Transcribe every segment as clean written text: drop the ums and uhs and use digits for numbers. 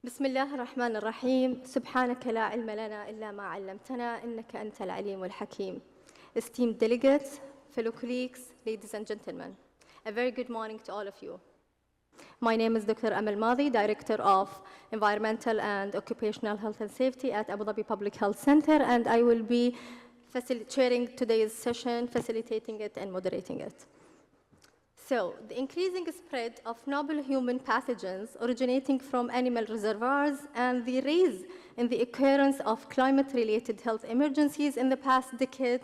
بسم الله الرحمن الرحيم. سبحانك لا علم لنا إلا ما علمتنا إنك أنت العليم الحكيم. Esteemed delegates, fellow colleagues, ladies and gentlemen, a very good morning to all of you. My name is Dr. Amal Madi, Director of Environmental and Occupational Health and Safety at Abu Dhabi Public Health Center, and I will be chairing today's session, facilitating it and moderating it. So, the increasing spread of novel human pathogens originating from animal reservoirs and the rise in the occurrence of climate-related health emergencies in the past decade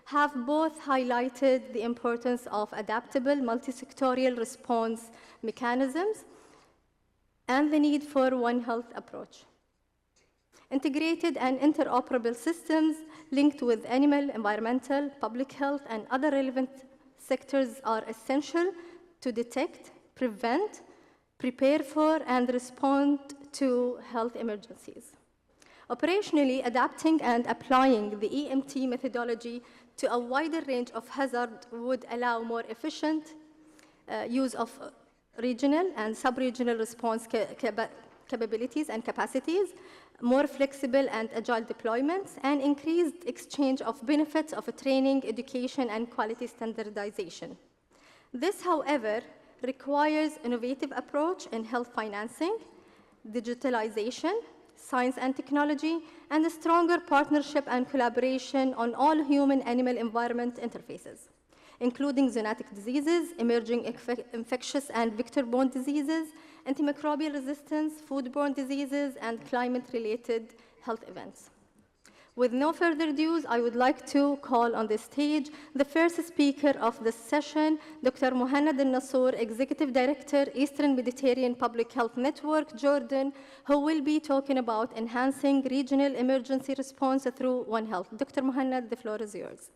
have both highlighted the importance of adaptable multi-sectorial response mechanisms and the need for One Health approach. Integrated and interoperable systems linked with animal, environmental, public health, and other relevant sectors are essential to detect, prevent, prepare for, and respond to health emergencies. Operationally, adapting and applying the EMT methodology to a wider range of hazards would allow more efficient use of regional and sub-regional response capabilities and capacities, more flexible and agile deployments, and increased exchange of benefits of training, education, and quality standardization. This, however, requires innovative approach in health financing, digitalization, science and technology, and a stronger partnership and collaboration on all human-animal environment interfaces, including zoonotic diseases, emerging infectious and vector-borne diseases, antimicrobial resistance, foodborne diseases, and climate-related health events. With no further ado, I would like to call on the stage the first speaker of this session, Dr. Muhannad Al-Nassour, Executive Director, Eastern Mediterranean Public Health Network, Jordan, who will be talking about enhancing regional emergency response through One Health. Dr. Muhannad, the floor is yours.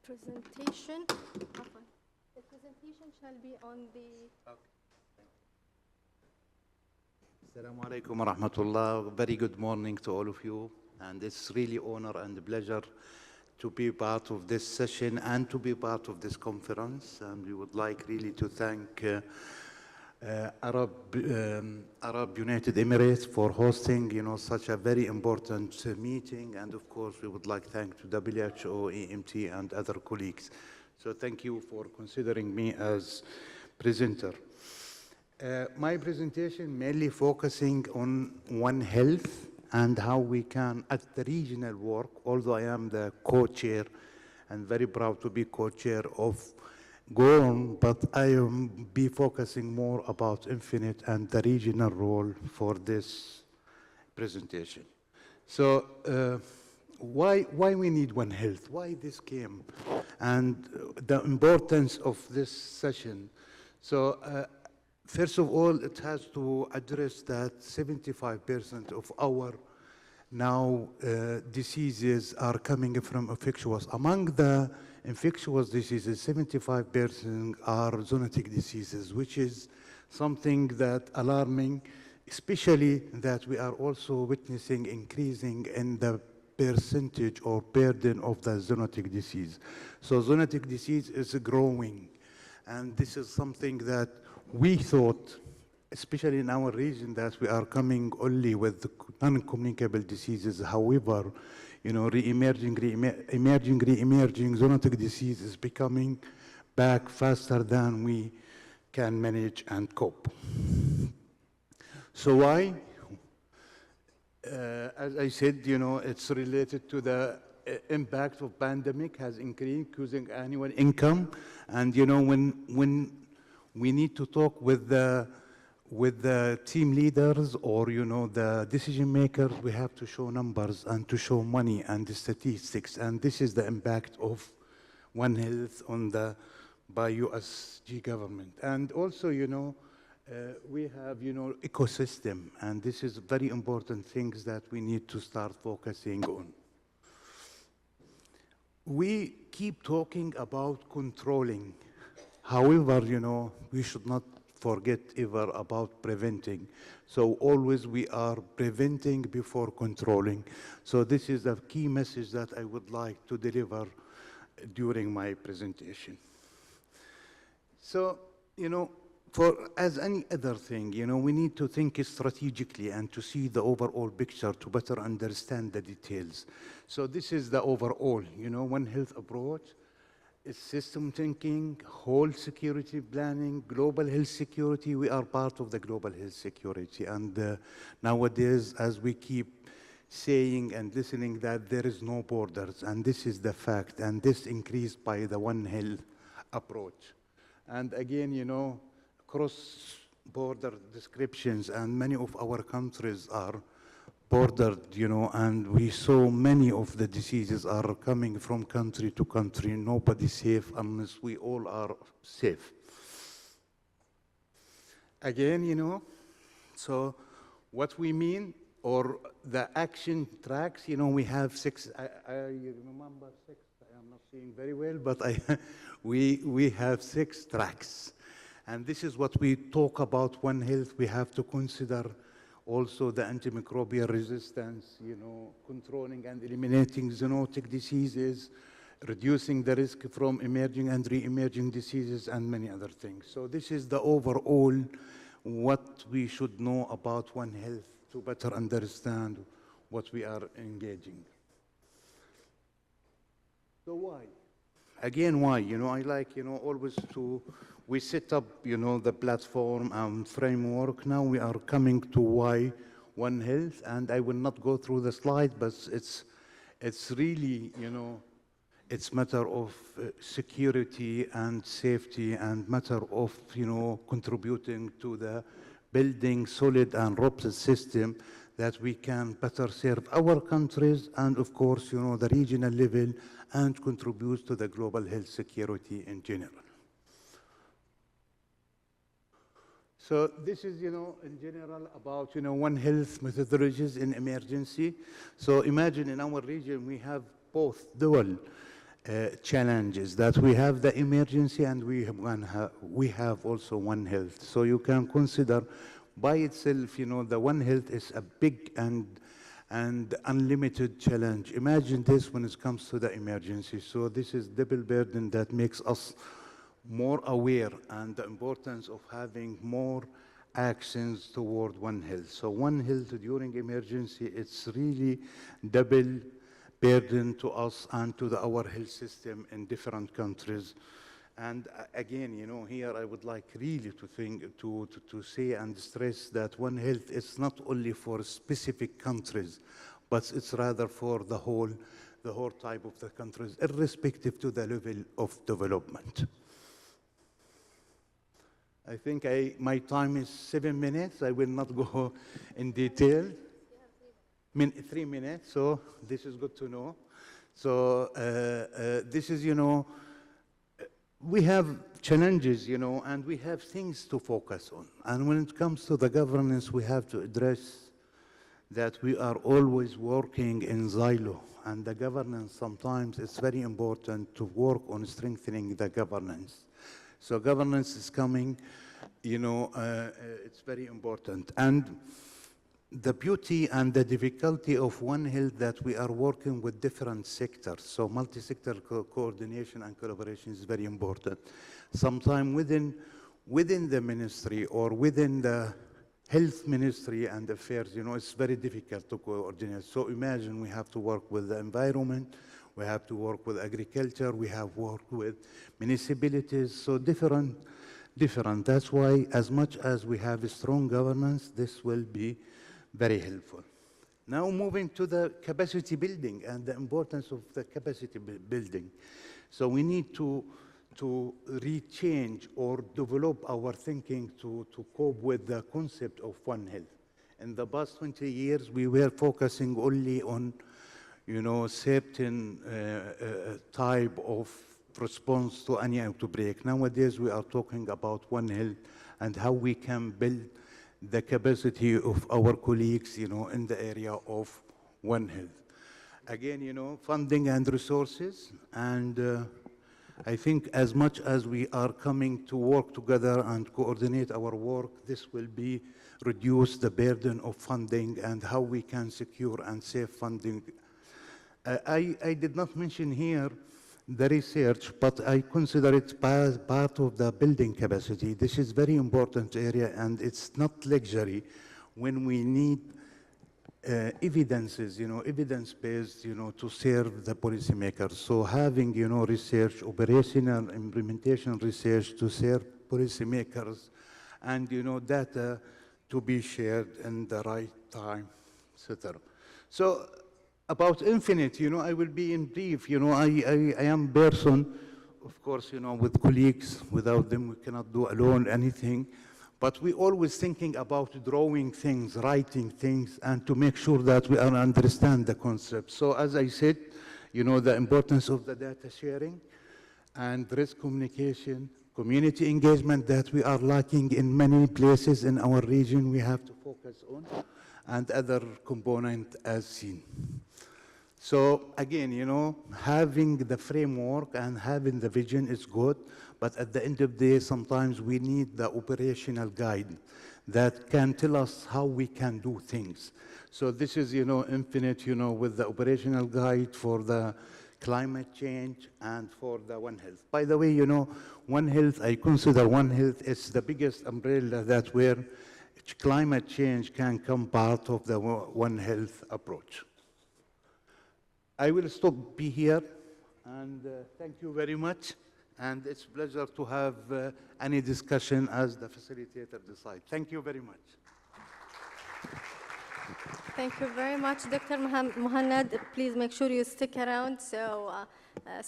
The presentation shall be on the... Assalamu alaikum wa rahmatullah. Very good morning to all of you. And it's really honor and pleasure to be part of this session and to be part of this conference. And we would like really to thank Arab United Emirates for hosting, such a very important meeting. And of course, we would like to thank to WHO, EMT, and other colleagues. So thank you for considering me as presenter. My presentation mainly focusing on One Health and how we can, at the regional work, although I am the co-chair and very proud to be co-chair of GORM, but I am be focusing more about Infinite and the regional role for this presentation. So why we need One Health? Why this came? And the importance of this session. So first of all, it has to address that 75% of our now diseases are coming from infectious. Among the infectious diseases, 75% are zoonotic diseases, which is something that alarming, especially that we are also witnessing increasing in the percentage or burden of the zoonotic disease. So zoonotic disease is growing, and this is something that we thought, especially in our region, that we are coming only with non-communicable diseases. However, re-emerging zoonotic disease is becoming back faster than we can manage and cope. So why? As I said, it's related to the impact of pandemic has increased using annual income. And, when we need to talk with the team leaders or, the decision makers, we have to show numbers and to show money and the statistics. And this is the impact of One Health by USG government. And also, we have, ecosystem, and this is very important things that we need to start focusing on. We keep talking about controlling. However, we should not forget ever about preventing. So always we are preventing before controlling. So this is the key message that I would like to deliver during my presentation. So, as any other thing, we need to think strategically and to see the overall picture to better understand the details. So this is the overall, One Health approach. It's system thinking, whole security planning, global health security. We are part of the global health security. And nowadays, as we keep saying and listening that there is no borders, and this is the fact, and this increased by the One Health approach. And again, cross-border descriptions, and many of our countries are bordered, and we saw many of the diseases are coming from country to country. Nobody's safe unless we all are safe. Again, so what we mean, or the action tracks, we have 6, I remember 6, I am not seeing very well, but we have 6 tracks. And this is what we talk about One Health. We have to consider also the antimicrobial resistance, controlling and eliminating zoonotic diseases, reducing the risk from emerging and re-emerging diseases, and many other things. So this is the overall what we should know about One Health to better understand what we are engaging. So why? Again, why? I like, always we set up, the platform and framework. Now we are coming to why One Health, and I will not go through the slide, but it's really, it's matter of security and safety, and matter of, contributing to the building solid and robust system that we can better serve our countries and, of course, the regional level, and contribute to the global health security in general. So this is, in general about, One Health methodologies in emergency. So imagine in our region, we have both dual challenges, that we have the emergency and we have also One Health. So you can consider by itself, the One Health is a big and unlimited challenge. Imagine this when it comes to the emergency. So this is double burden that makes us more aware and the importance of having more actions toward One Health. So One Health during emergency, it's really double burden to us and to our health system in different countries. And again, here I would like really to say and stress that One Health is not only for specific countries, but it's rather for the whole type of the countries, irrespective to the level of development. I think my time is 7 minutes. I will not go in detail. 3 minutes, so this is good to know. So this is, we have challenges, and we have things to focus on. And when it comes to the governance, we have to address that we are always working in silo. And the governance, sometimes it's very important to work on strengthening the governance. So governance is coming, it's very important. And the beauty and the difficulty of One Health that we are working with different sectors. So multi-sector coordination and collaboration is very important. Sometimes within the ministry or within the health ministry and affairs, it's very difficult to coordinate. So imagine we have to work with the environment, we have to work with agriculture, we have worked with municipalities, so different. That's why as much as we have a strong governance, this will be very helpful. Now moving to the capacity building and the importance of the capacity building. So we need to rechange or develop our thinking to cope with the concept of One Health. In the past 20 years, we were focusing only on, certain type of response to any outbreak. Nowadays, we are talking about One Health and how we can build the capacity of our colleagues, in the area of One Health. Again, funding and resources, and I think as much as we are coming to work together and coordinate our work, this will be reduce the burden of funding and how we can secure and save funding. I did not mention here the research, but I consider it part of the building capacity. This is very important area, and it's not luxury when we need evidences, evidence-based, to serve the policymakers. So having, research, operational implementation research to serve policymakers, and, data to be shared in the right time, etc. So about Infinite, I will be in brief. I am person, of course, with colleagues. Without them, we cannot do alone anything. But we always thinking about drawing things, writing things, and to make sure that we understand the concept. So as I said, the importance of the data sharing and risk communication, community engagement that we are lacking in many places in our region, we have to focus on, and other component as seen. So again, having the framework and having the vision is good, but at the end of the day, sometimes we need the operational guide that can tell us how we can do things. So this is, Infinite, with the operational guide for the climate change and for the One Health. By the way, One Health, I consider One Health is the biggest umbrella that where climate change can come part of the One Health approach. I will stop here, and thank you very much. And it's a pleasure to have any discussion as the facilitator decides. Thank you very much. Thank you very much, Dr. Muhannad. Please make sure you stick around so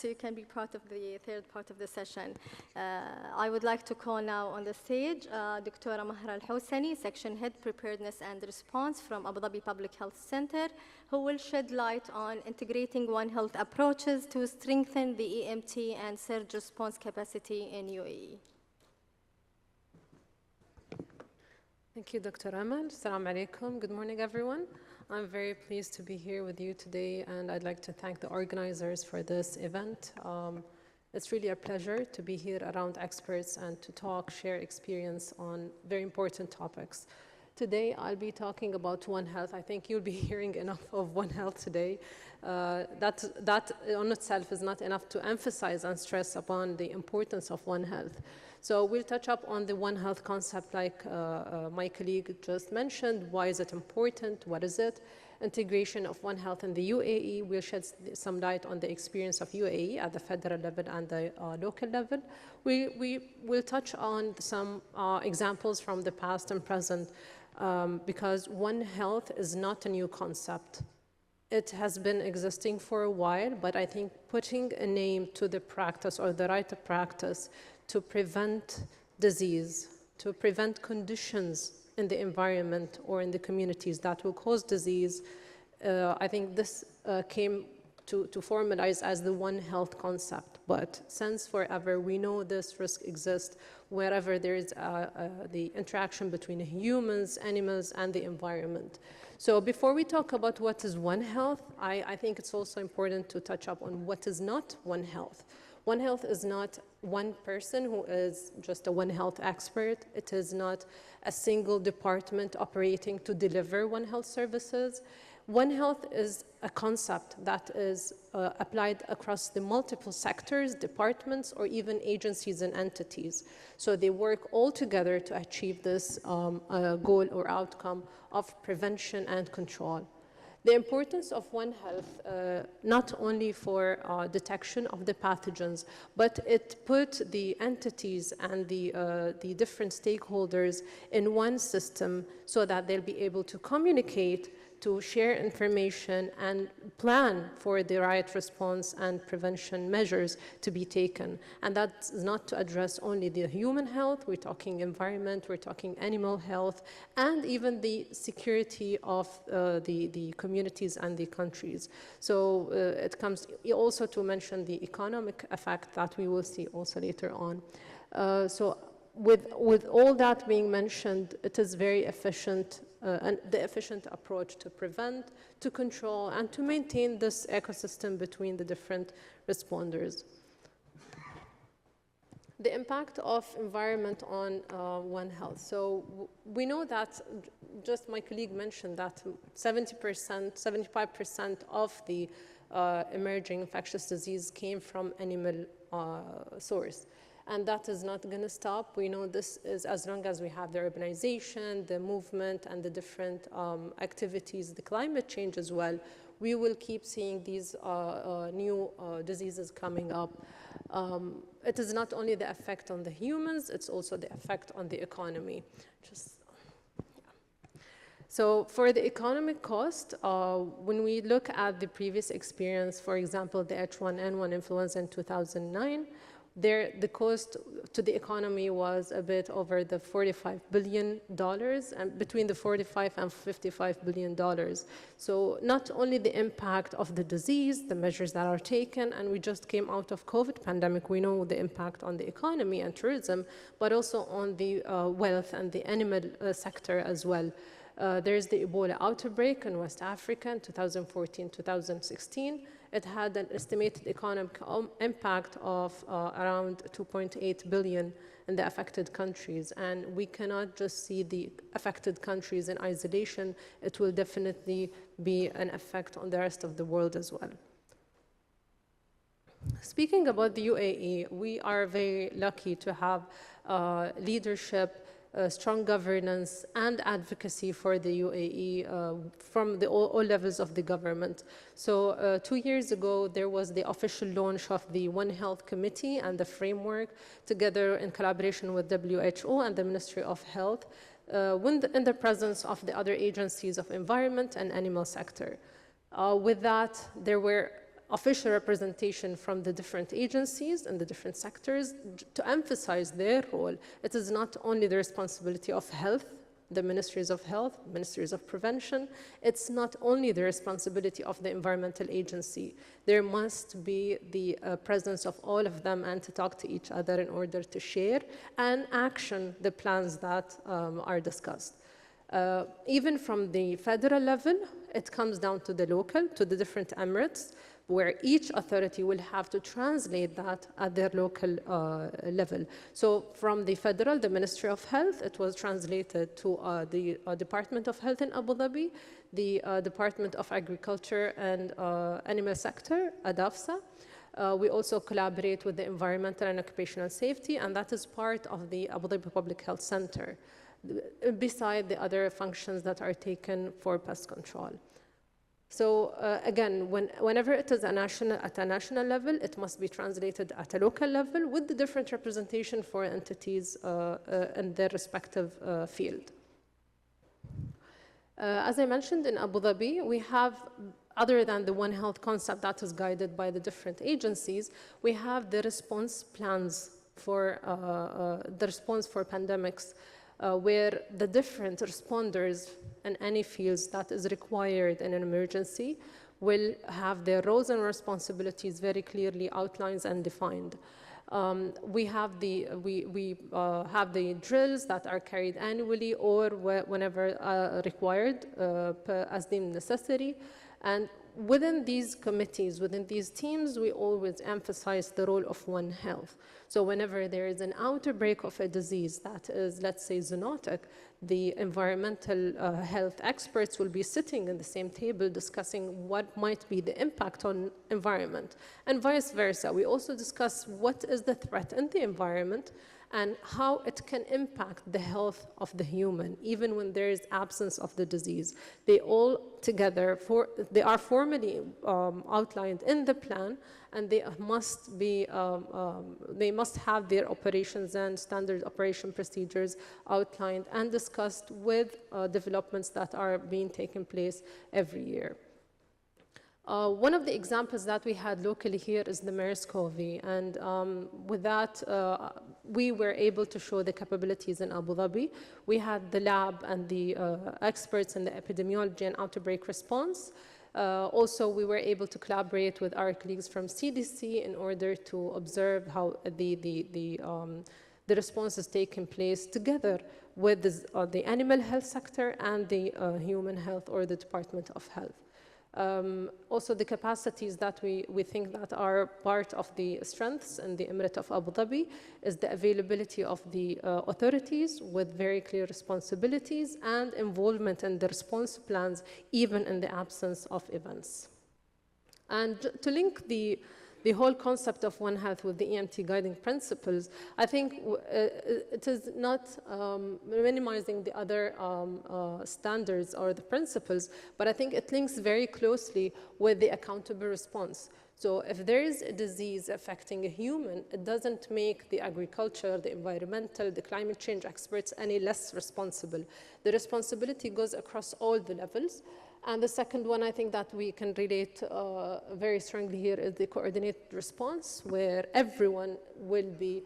you can be part of the third part of the session. I would like to call now on the stage Dr. Mahra Al-Hosani, Section Head Preparedness and Response from Abu Dhabi Public Health Center, who will shed light on integrating One Health approaches to strengthen the EMT and surge response capacity in UAE. Thank you, Dr. Amal. Assalamu alaikum. Good morning, everyone. I'm very pleased to be here with you today, and I'd like to thank the organizers for this event. It's really a pleasure to be here around experts and to talk, share experience on very important topics. Today, I'll be talking about One Health. I think you'll be hearing enough of One Health today. That on itself is not enough to emphasize and stress upon the importance of One Health. So we'll touch up on the One Health concept like my colleague just mentioned. Why is it important? What is it? Integration of One Health in the UAE. We'll shed some light on the experience of UAE at the federal level and the local level. We will touch on some examples from the past and present because One Health is not a new concept. It has been existing for a while, but I think putting a name to the practice or the right of practice to prevent disease, to prevent conditions in the environment or in the communities that will cause disease, I think this came to formalize as the One Health concept. But since forever, we know this risk exists wherever there is the interaction between humans, animals, and the environment. So before we talk about what is One Health, I think it's also important to touch up on what is not One Health. One Health is not one person who is just a One Health expert. It is not a single department operating to deliver One Health services. One Health is a concept that is applied across the multiple sectors, departments, or even agencies and entities. So they work all together to achieve this goal or outcome of prevention and control. The importance of One Health, not only for detection of the pathogens, but it put the entities and the different stakeholders in one system so that they'll be able to communicate, to share information and plan for the right response and prevention measures to be taken. And that's not to address only the human health, we're talking environment, we're talking animal health, and even the security of the communities and the countries. So it comes also to mention the economic effect that we will see also later on. So with all that being mentioned, it is very efficient and the efficient approach to prevent, to control, and to maintain this ecosystem between the different responders. The impact of environment on One Health. So we know that, just my colleague mentioned that 70%, 75% of the emerging infectious disease came from animal source. And that is not going to stop. We know this is as long as we have the urbanization, the movement, and the different activities, the climate change as well, we will keep seeing these new diseases coming up. It is not only the effect on the humans, it's also the effect on the economy. So for the economic cost, when we look at the previous experience, for example, the H1N1 influenza in 2009, the cost to the economy was a bit over the $45 billion, and between the $45 and $55 billion. So not only the impact of the disease, the measures that are taken, and we just came out of COVID pandemic, we know the impact on the economy and tourism, but also on the wealth and the animal sector as well. There's the Ebola outbreak in West Africa in 2014-2016. It had an estimated economic impact of around 2.8 billion in the affected countries. And we cannot just see the affected countries in isolation. It will definitely be an effect on the rest of the world as well. Speaking about the UAE, we are very lucky to have leadership, strong governance and advocacy for the UAE from all levels of the government. So 2 years ago, there was the official launch of the One Health Committee and the framework together in collaboration with WHO and the Ministry of Health in the presence of the other agencies of environment and animal sector. With that, there were official representation from the different agencies and the different sectors to emphasize their role. It is not only the responsibility of health, the ministries of health, ministries of prevention. It's not only the responsibility of the environmental agency. There must be the presence of all of them and to talk to each other in order to share and action the plans that are discussed. Even from the federal level, it comes down to the local, to the different emirates, where each authority will have to translate that at their local level. So from the federal, the Ministry of Health, it was translated to the Department of Health in Abu Dhabi, the Department of Agriculture and Animal Sector, ADAFSA. We also collaborate with the Environmental and Occupational Safety, and that is part of the Abu Dhabi Public Health Center, beside the other functions that are taken for pest control. So again, whenever it is at a national level, it must be translated at a local level with the different representation for entities in their respective field. As I mentioned, in Abu Dhabi, we have, other than the One Health concept that is guided by the different agencies, we have the response plans for pandemics, where the different responders in any fields that is required in an emergency will have their roles and responsibilities very clearly outlined and defined. We have the drills that are carried annually or whenever required as deemed necessary. And within these committees, within these teams, we always emphasize the role of One Health. So whenever there is an outbreak of a disease that is, let's say, zoonotic, the environmental health experts will be sitting in the same table discussing what might be the impact on environment. And vice versa, we also discuss what is the threat in the environment and how it can impact the health of the human, even when there is absence of the disease. They all together, they are formally outlined in the plan, and they must have their operations and standard operation procedures outlined and discussed with developments that are being taken place every year. One of the examples that we had locally here is the MERS-CoV, and with that, we were able to show the capabilities in Abu Dhabi. We had the lab and the experts in the epidemiology and outbreak response. Also, we were able to collaborate with our colleagues from CDC in order to observe how the response is taking place together with the animal health sector and the human health or the Department of Health. Also the capacities that we think that are part of the strengths in the Emirate of Abu Dhabi is the availability of the authorities with very clear responsibilities and involvement in the response plans, even in the absence of events. And to link the whole concept of One Health with the EMT guiding principles, I think it is not minimizing the other standards or the principles, but I think it links very closely with the accountable response. So if there is a disease affecting a human, it doesn't make the agriculture, the environmental, the climate change experts any less responsible. The responsibility goes across all the levels. And the second one, I think that we can relate very strongly here is the coordinated response, where everyone will be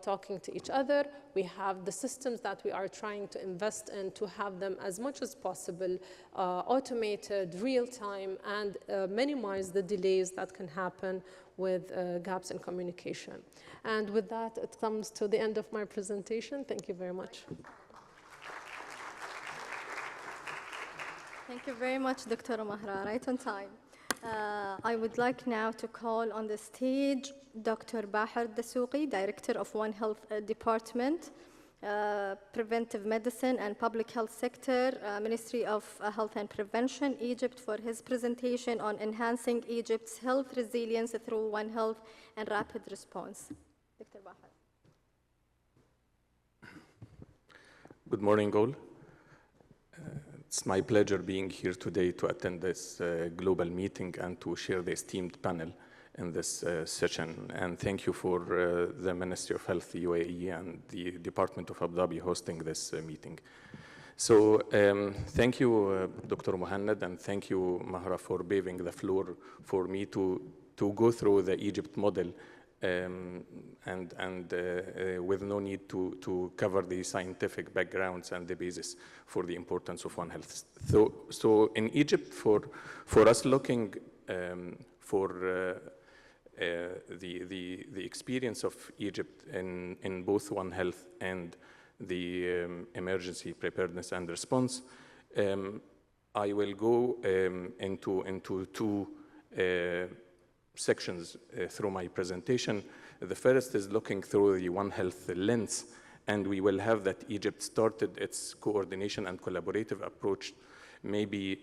talking to each other. We have the systems that we are trying to invest in to have them as much as possible automated, real-time, and minimize the delays that can happen with gaps in communication. And with that, it comes to the end of my presentation. Thank you very much. Thank you very much, Dr. Mahra, right on time. I would like now to call on the stage Dr. Bahar Dasuqi, Director of One Health Department, Preventive Medicine and Public Health Sector, Ministry of Health and Prevention, Egypt, for his presentation on enhancing Egypt's health resilience through One Health and rapid response. Dr. Bahar. Good morning, all. It's my pleasure being here today to attend this global meeting and to share the esteemed panel in this session. And thank you for the Ministry of Health, UAE, and the Department of Abu Dhabi hosting this meeting. So thank you, Dr. Mohannad, and thank you, Mahra, for paving the floor for me to go through the Egypt model with no need to cover the scientific backgrounds and the basis for the importance of One Health. So in Egypt, for us looking for the experience of Egypt in both One Health and the emergency preparedness and response, I will go into two sections through my presentation. The first is looking through the One Health lens, and we will have that Egypt started its coordination and collaborative approach maybe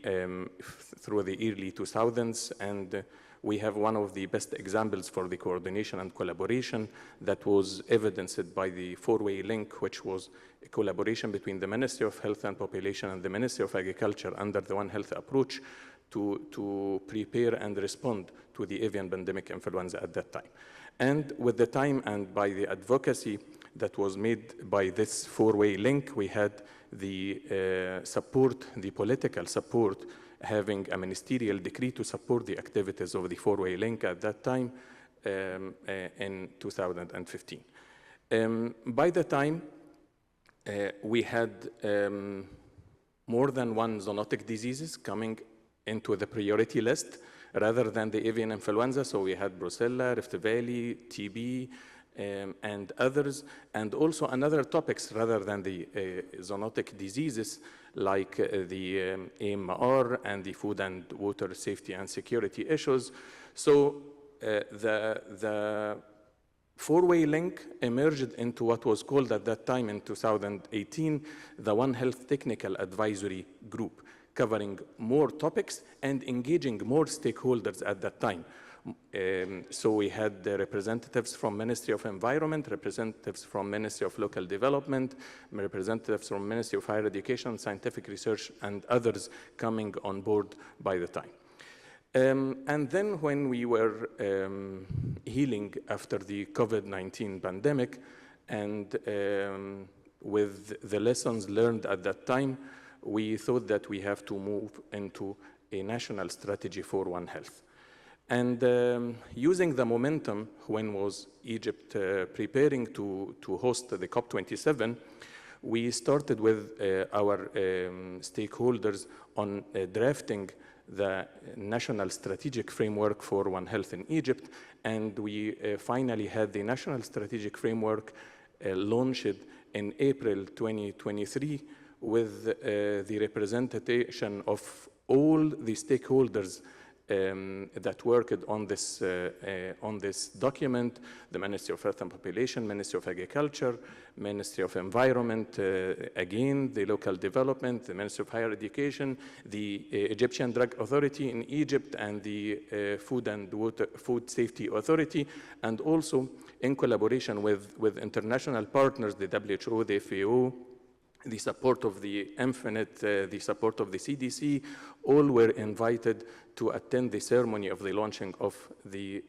through the early 2000s, and we have one of the best examples for the coordination and collaboration that was evidenced by the four-way link, which was a collaboration between the Ministry of Health and Population and the Ministry of Agriculture under the One Health approach to prepare and respond to the avian pandemic influenza at that time. And with the time and by the advocacy that was made by this four-way link, we had the support, the political support, having a ministerial decree to support the activities of the four-way link at that time in 2015. By the time, we had more than one zoonotic diseases coming into the priority list rather than the avian influenza. So we had Brucella, Rift Valley, TB, and others, and also another topics rather than the zoonotic diseases like the AMR and the food and water safety and security issues. So the four-way link emerged into what was called at that time in 2018, the One Health Technical Advisory Group, covering more topics and engaging more stakeholders at that time. So we had representatives from Ministry of Environment, representatives from Ministry of Local Development, representatives from Ministry of Higher Education, Scientific Research, and others coming on board by the time. And then when we were healing after the COVID-19 pandemic, and with the lessons learned at that time, we thought that we have to move into a national strategy for One Health. And using the momentum when was Egypt preparing to host the COP27, we started with our stakeholders on drafting the national strategic framework for One Health in Egypt, and we finally had the national strategic framework launched in April 2023 with the representation of all the stakeholders that worked on this document: the Ministry of Health and Population, Ministry of Agriculture, Ministry of Environment, again, the local development, the Ministry of Higher Education, the Egyptian Drug Authority in Egypt, and the Food Safety Authority, and also in collaboration with international partners, the WHO, the FAO, the support of the MFINET, the support of the CDC, all were invited to attend the ceremony of the launching of the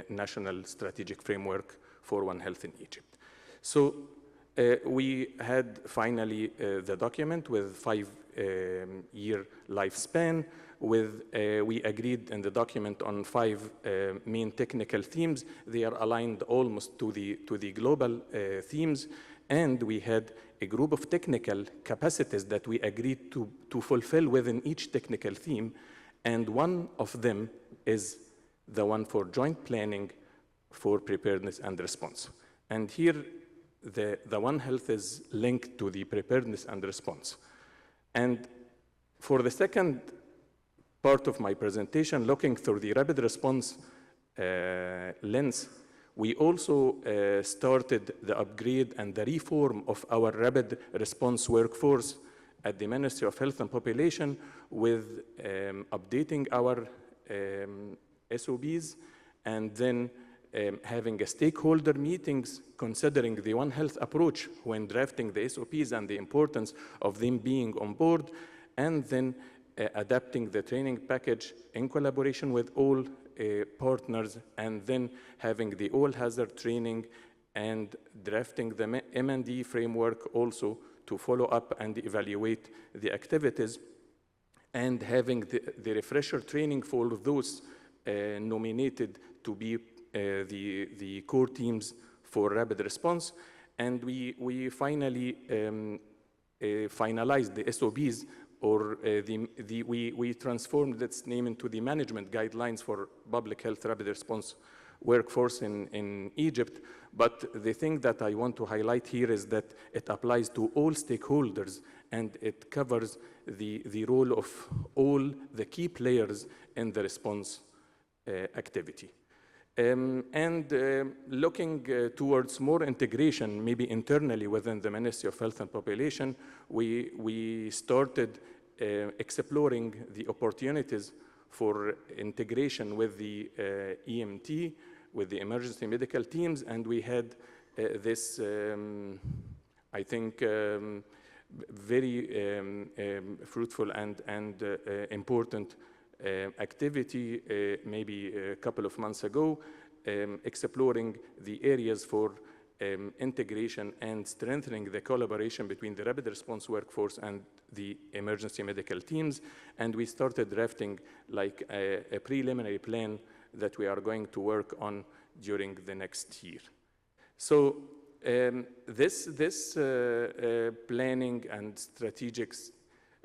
National Strategic Framework for One Health in Egypt. So we had finally the document with 5-year lifespan. We agreed in the document on 5 main technical themes. They are aligned almost to the global themes. And we had a group of technical capacities that we agreed to fulfill within each technical theme. And one of them is the one for joint planning for preparedness and response. And here, the One Health is linked to the preparedness and response. And for the second part of my presentation, looking through the rapid response lens, we also started the upgrade and the reform of our rapid response workforce at the Ministry of Health and Population with updating our SOPs, and then having a stakeholder meetings considering the One Health approach when drafting the SOPs and the importance of them being on board, and then adapting the training package in collaboration with all partners, and then having the all-hazard training and drafting the M&D framework also to follow up and evaluate the activities, and having the refresher training for those nominated to be the core teams for rapid response. And we finally finalized the SOPs, or we transformed its name into the management guidelines for public health rapid response workforce in Egypt. But the thing that I want to highlight here is that it applies to all stakeholders, and it covers the role of all the key players in the response activity. Looking towards more integration, maybe internally within the Ministry of Health and Population, we started exploring the opportunities for integration with the EMT, with the emergency medical teams, and we had this, I think, very fruitful and important activity maybe a couple of months ago, exploring the areas for integration and strengthening the collaboration between the rapid response workforce and the emergency medical teams. And we started drafting like a preliminary plan that we are going to work on during the next year. So this planning and strategics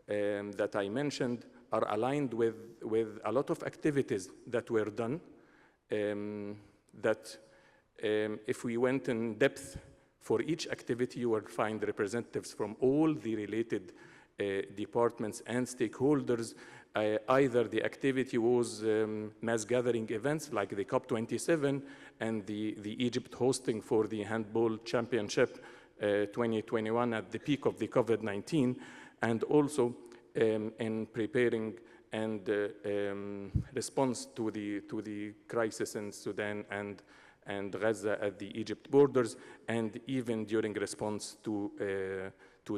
that I mentioned are aligned with a lot of activities that were done, that if we went in depth for each activity, you will find representatives from all the related departments and stakeholders. Either the activity was mass gathering events like the COP27 and the Egypt hosting for the Handball Championship 2021 at the peak of the COVID-19, and also in preparing and response to the crisis in Sudan and Gaza at the Egypt borders, and even during response to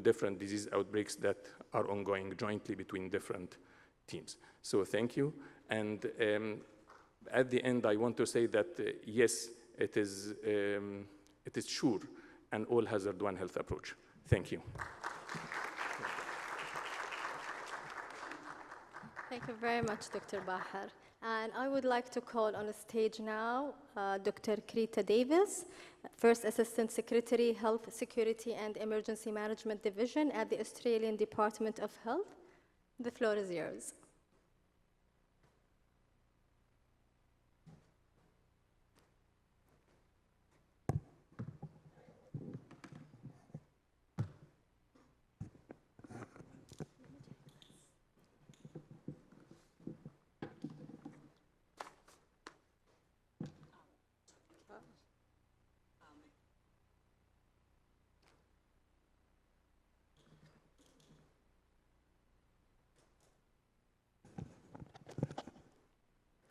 different disease outbreaks that are ongoing jointly between different teams. So thank you. And at the end, I want to say that yes, it is sure an all-hazard One Health approach. Thank you. Thank you very much, Dr. Bahar. And I would like to call on the stage now Dr. Krita Davis, First Assistant Secretary, Health, Security and Emergency Management Division at the Australian Department of Health. The floor is yours.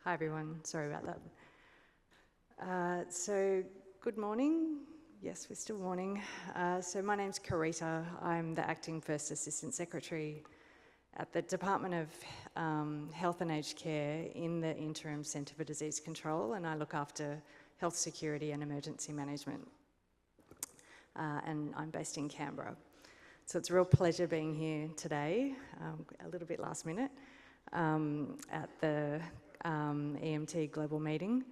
Hi everyone, sorry about that. So good morning. Yes, we're still morning. So my name's Carita. I'm the Acting First Assistant Secretary at the Department of Health and Aged Care in the Interim Centre for Disease Control, and I look after health security and emergency management. And I'm based in Canberra. So it's a real pleasure being here today, a little bit last minute, at the EMT Global Meeting.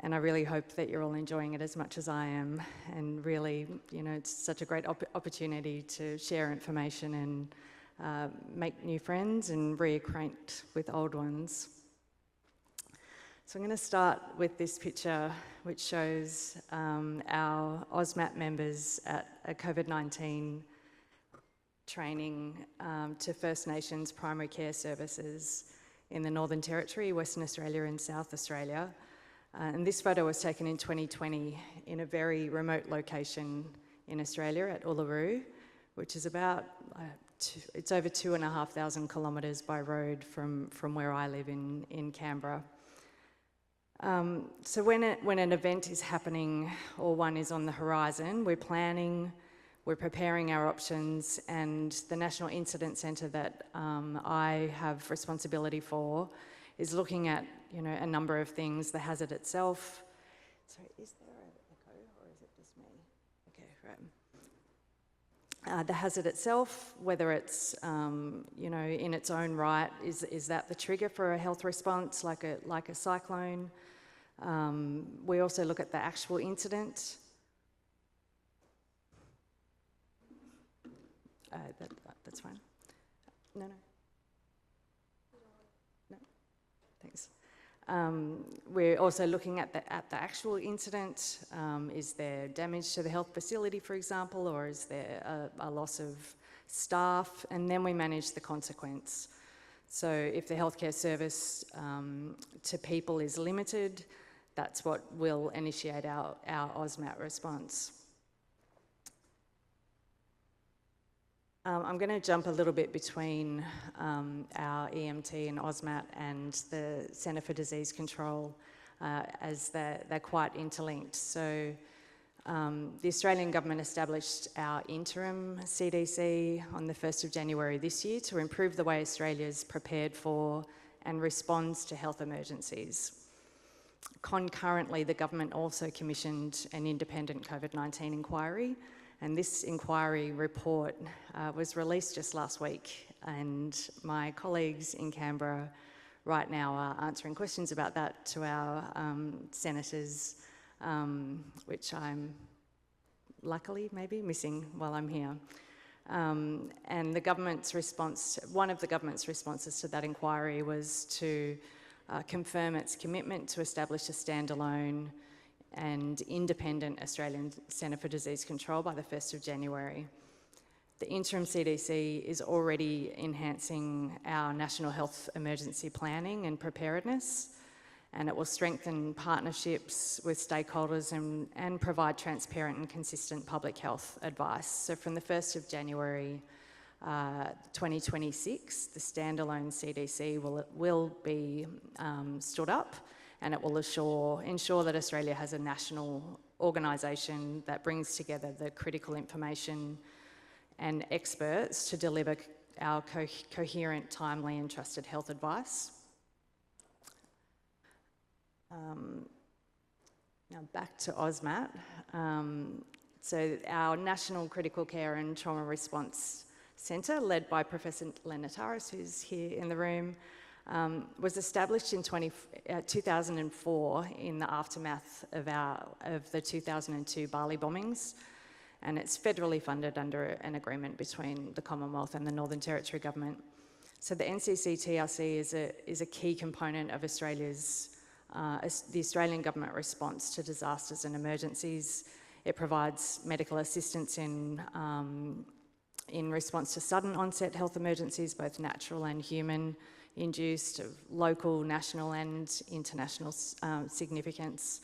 And I really hope that you're all enjoying it as much as I am. And really, you know, it's such a great opportunity to share information and make new friends and reacquaint with old ones. So I'm going to start with this picture, which shows our AUSMAT members at a COVID-19 training to First Nations primary care services in the Northern Territory, Western Australia and South Australia. And this photo was taken in 2020 in a very remote location in Australia at Uluru, which is about, it's over 2,500 kilometres by road from where I live in Canberra. So when an event is happening or one is on the horizon, we're planning, we're preparing our options, and the National Incident Centre that I have responsibility for is looking at, you know, a number of things, the hazard itself. Sorry, is there an echo or is it just me? Okay, right. The hazard itself, whether it's, you know, in its own right, is that the trigger for a health response, like a cyclone? We also look at the actual incident. That's fine. No. No, thanks. We're also looking at the actual incident. Is there damage to the health facility, for example, or is there a loss of staff? And then we manage the consequence. So if the healthcare service to people is limited, that's what will initiate our AUSMAT response. I'm going to jump a little bit between our EMT and AUSMAT and the Centre for Disease Control as they're quite interlinked. So the Australian government established our interim CDC on the 1st of January this year to improve the way Australia's prepared for and responds to health emergencies. Concurrently, the government also commissioned an independent COVID-19 inquiry, and this inquiry report was released just last week, and my colleagues in Canberra right now are answering questions about that to our senators, which I'm luckily maybe missing while I'm here. And the government's response, one of the government's responses to that inquiry was to confirm its commitment to establish a standalone and independent Australian Centre for Disease Control by the 1st of January. The interim CDC is already enhancing our national health emergency planning and preparedness, and it will strengthen partnerships with stakeholders and provide transparent and consistent public health advice. So from the 1st of January 2026, the standalone CDC will be stood up, and it will ensure that Australia has a national organisation that brings together the critical information and experts to deliver our coherent, timely and trusted health advice. Now back to AUSMAT. So our National Critical Care and Trauma Response Centre, led by Professor Lenataris, who's here in the room, was established in 2004 in the aftermath of the 2002 Bali bombings, and it's federally funded under an agreement between the Commonwealth and the Northern Territory government. So the NCCTRC is a key component of Australia's the Australian government response to disasters and emergencies. It provides medical assistance in response to sudden onset health emergencies, both natural and human induced, of local, national and international significance.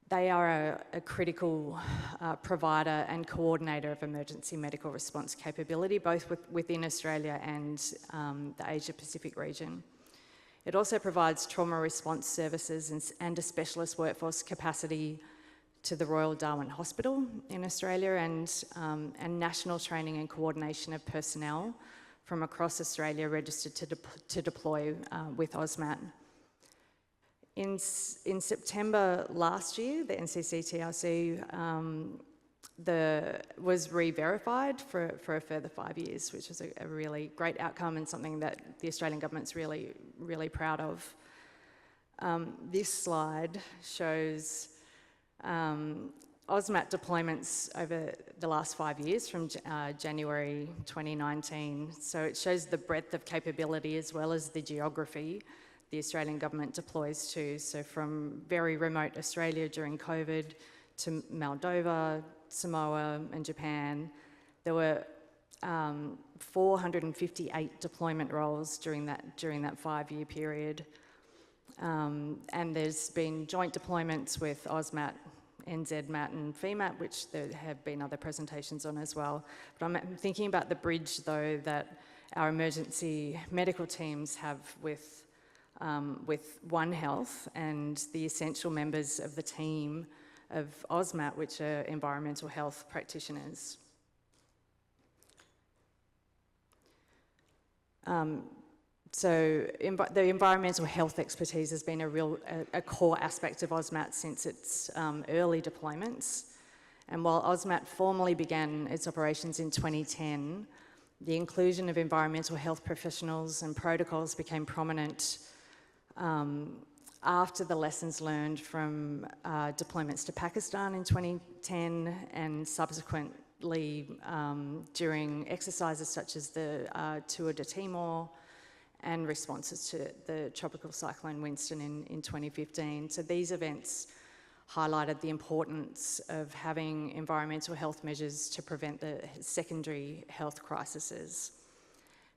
They are a critical provider and coordinator of emergency medical response capability, both within Australia and the Asia Pacific region. It also provides trauma response services and a specialist workforce capacity to the Royal Darwin Hospital in Australia, and national training and coordination of personnel from across Australia registered to deploy with AUSMAT. In September last year, the NCCTRC was re-verified for a further 5 years, which is a really great outcome and something that the Australian government's really, really proud of. This slide shows AUSMAT deployments over the last 5 years from January 2019. So it shows the breadth of capability as well as the geography the Australian government deploys to. So from very remote Australia during COVID to Moldova, Samoa and Japan, there were 458 deployment roles during that 5-year period. And there's been joint deployments with AUSMAT, NZMAT and FEMAT, which there have been other presentations on as well. But I'm thinking about the bridge, though, that our emergency medical teams have with One Health and the essential members of the team of AUSMAT, which are environmental health practitioners. So the environmental health expertise has been a core aspect of AUSMAT since its early deployments. And while AUSMAT formally began its operations in 2010, the inclusion of environmental health professionals and protocols became prominent after the lessons learned from deployments to Pakistan in 2010 and subsequently during exercises such as the Tour de Timor and responses to the tropical cyclone Winston in 2015. So these events highlighted the importance of having environmental health measures to prevent the secondary health crises.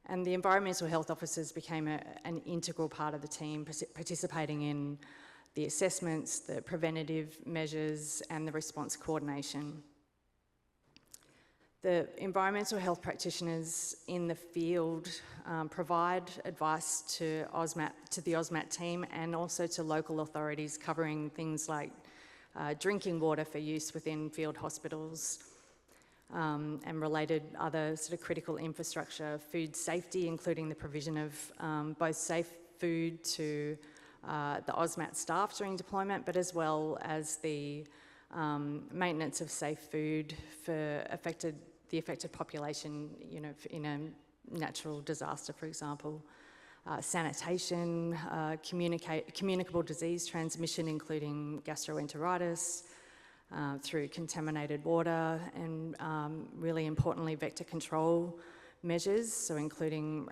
And the environmental health officers became an integral part of the team, participating in the assessments, the preventative measures, and the response coordination. The environmental health practitioners in the field provide advice to the AUSMAT team and also to local authorities, covering things like drinking water for use within field hospitals, and related other sort of critical infrastructure, food safety, including the provision of both safe food to the AUSMAT staff during deployment, but as well as the maintenance of safe food for the affected population, you know, in a natural disaster, for example. Sanitation, communicable disease transmission, including gastroenteritis, through contaminated water, and really importantly, vector control measures, so including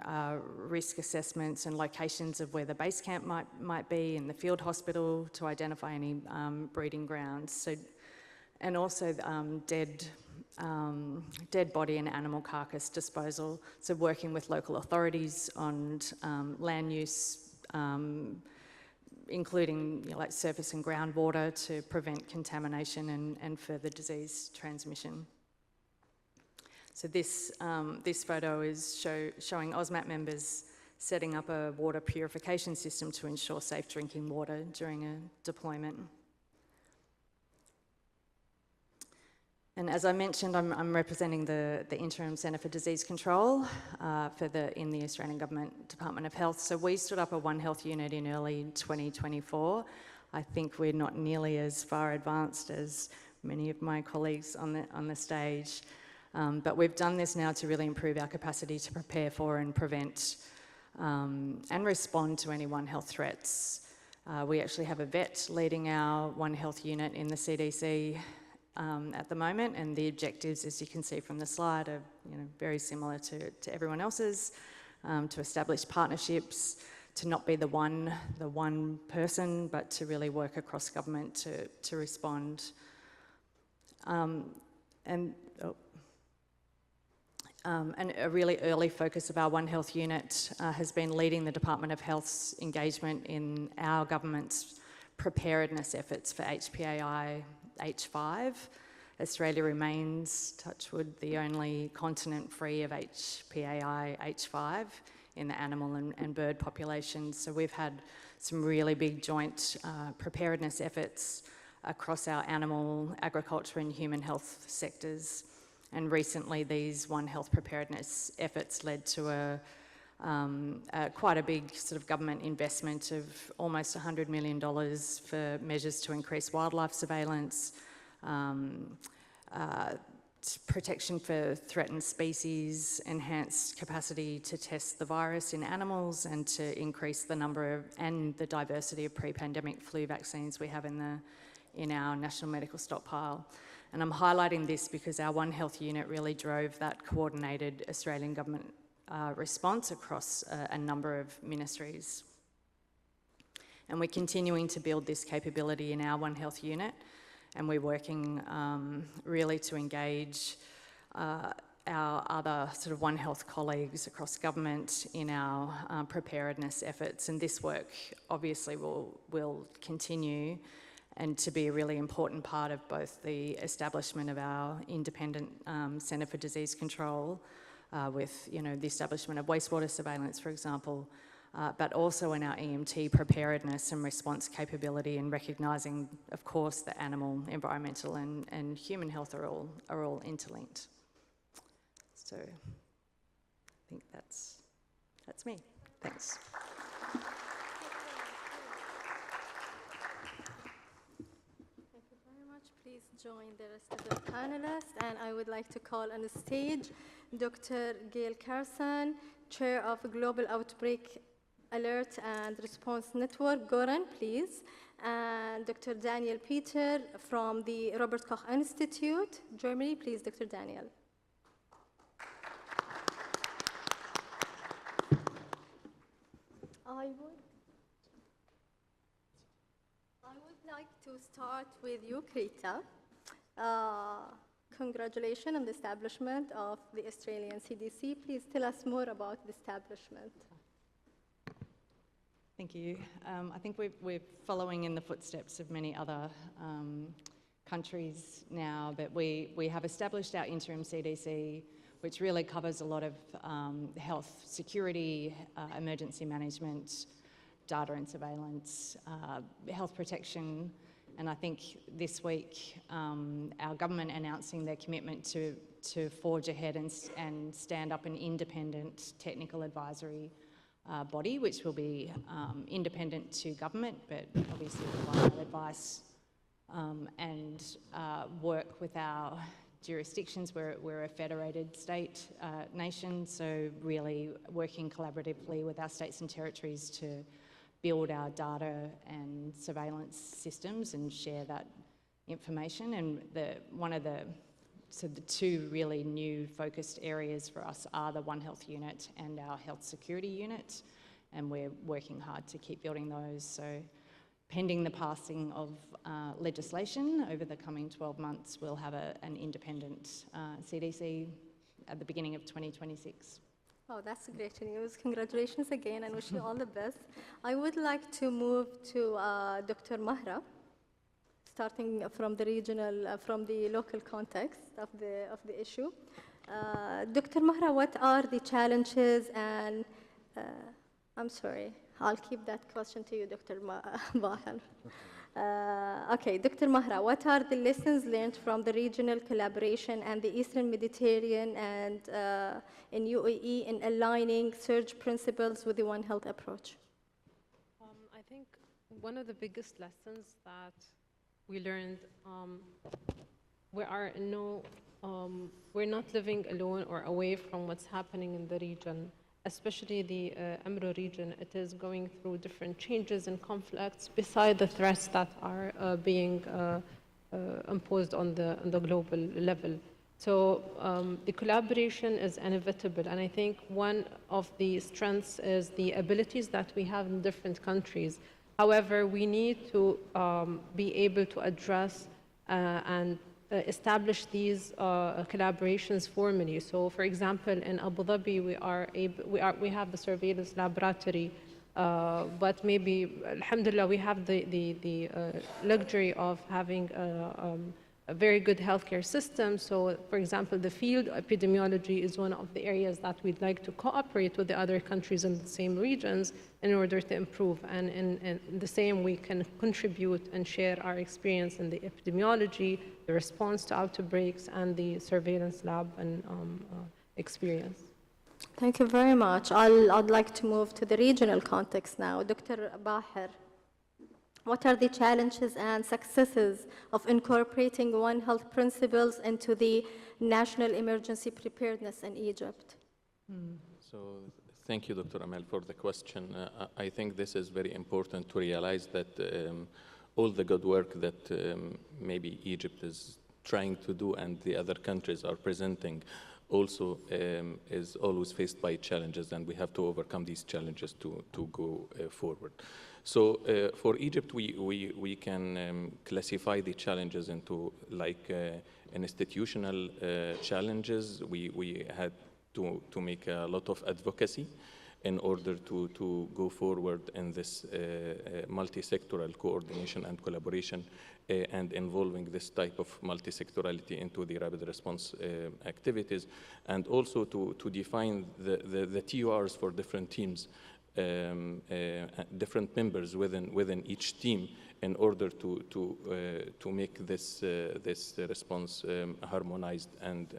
risk assessments and locations of where the base camp might be in the field hospital to identify any breeding grounds. So, and also dead body and animal carcass disposal, so working with local authorities on land use, including, you know, like surface and groundwater to prevent contamination and further disease transmission. So this photo is showing AUSMAT members setting up a water purification system to ensure safe drinking water during a deployment. And as I mentioned, I'm representing the Interim Centre for Disease Control in the Australian Government Department of Health. So we stood up a One Health unit in early 2024. I think we're not nearly as far advanced as many of my colleagues on the stage, but we've done this now to really improve our capacity to prepare for and prevent and respond to any One Health threats. We actually have a vet leading our One Health unit in the CDC at the moment, and the objectives, as you can see from the slide, are, you know, very similar to everyone else's, to establish partnerships, to not be the one person, but to really work across government to respond. And a really early focus of our One Health unit has been leading the Department of Health's engagement in our government's preparedness efforts for HPAI H5. Australia remains, touch wood, the only continent free of HPAI H5 in the animal and bird populations. So we've had some really big joint preparedness efforts across our animal, agriculture and human health sectors. And recently these One Health preparedness efforts led to quite a big sort of government investment of almost $100 million for measures to increase wildlife surveillance, protection for threatened species, enhanced capacity to test the virus in animals, and to increase the number of and the diversity of pre-pandemic flu vaccines we have in our national medical stockpile. And I'm highlighting this because our One Health unit really drove that coordinated Australian government response across a number of ministries. And we're continuing to build this capability in our One Health unit, and we're working really to engage our other sort of One Health colleagues across government in our preparedness efforts. And this work obviously will continue and to be a really important part of both the establishment of our independent Centre for Disease Control with the establishment of wastewater surveillance, for example, but also in our EMT preparedness and response capability, and recognising, of course, that animal, environmental and human health are all interlinked. So I think that's me. Thanks. Please join the rest of the panelists, and I would like to call on the stage Dr. Gail Carson, Chair of Global Outbreak Alert and Response Network, Goran, please, and Dr. Daniel Peter from the Robert Koch Institute, Germany, please, Dr. Daniel. I would like to start with you, Krita. Congratulations on the establishment of the Australian CDC. Please tell us more about the establishment. Thank you. I think we're following in the footsteps of many other countries now, but we have established our interim CDC, which really covers a lot of health security, emergency management, data and surveillance, health protection. And I think this week our government announcing their commitment to forge ahead and stand up an independent technical advisory body, which will be independent to government, but obviously provide advice and work with our jurisdictions. We're a federated state nation, so really working collaboratively with our states and territories to build our data and surveillance systems and share that information. And one of the two really new focused areas for us are the One Health unit and our health security unit, and we're working hard to keep building those. So pending the passing of legislation over the coming 12 months, we'll have an independent CDC at the beginning of 2026. Oh, that's great news. Congratulations again, and wish you all the best. I would like to move to Dr. Mahra, starting from the regional, from the local context of the issue. Dr. Mahra, what are the challenges and, I'm sorry, I'll keep that question to you, Dr. Bahar. Okay, Dr. Mahra, what are the lessons learned from the regional collaboration and the Eastern Mediterranean and in UAE in aligning surge principles with the One Health approach? I think one of the biggest lessons that we learned, we're not living alone or away from what's happening in the region, especially the Emro region. It is going through different changes and conflicts beside the threats that are being imposed on the global level. So the collaboration is inevitable, and I think one of the strengths is the abilities that we have in different countries. However, we need to be able to address and establish these collaborations formally. So, for example, in Abu Dhabi, we have the surveillance laboratory, but maybe, alhamdulillah, we have the luxury of having a very good healthcare system. So, for example, the field epidemiology is one of the areas that we'd like to cooperate with the other countries in the same regions in order to improve. And in the same, we can contribute and share our experience in the epidemiology, the response to outbreaks, and the surveillance lab and experience. Thank you very much. I'd like to move to the regional context now. Dr. Bahir, what are the challenges and successes of incorporating One Health principles into the national emergency preparedness in Egypt? So thank you, Dr. Amal, for the question. I think this is very important to realize that all the good work that maybe Egypt is trying to do and the other countries are presenting also is always faced by challenges, and we have to overcome these challenges to go forward. So for Egypt, we can classify the challenges into like institutional challenges. We had to make a lot of advocacy in order to go forward in this multi-sectoral coordination and collaboration and involving this type of multi-sectorality into the rapid response activities, and also to define the TURs for different teams, different members within each team, in order to make this response harmonized and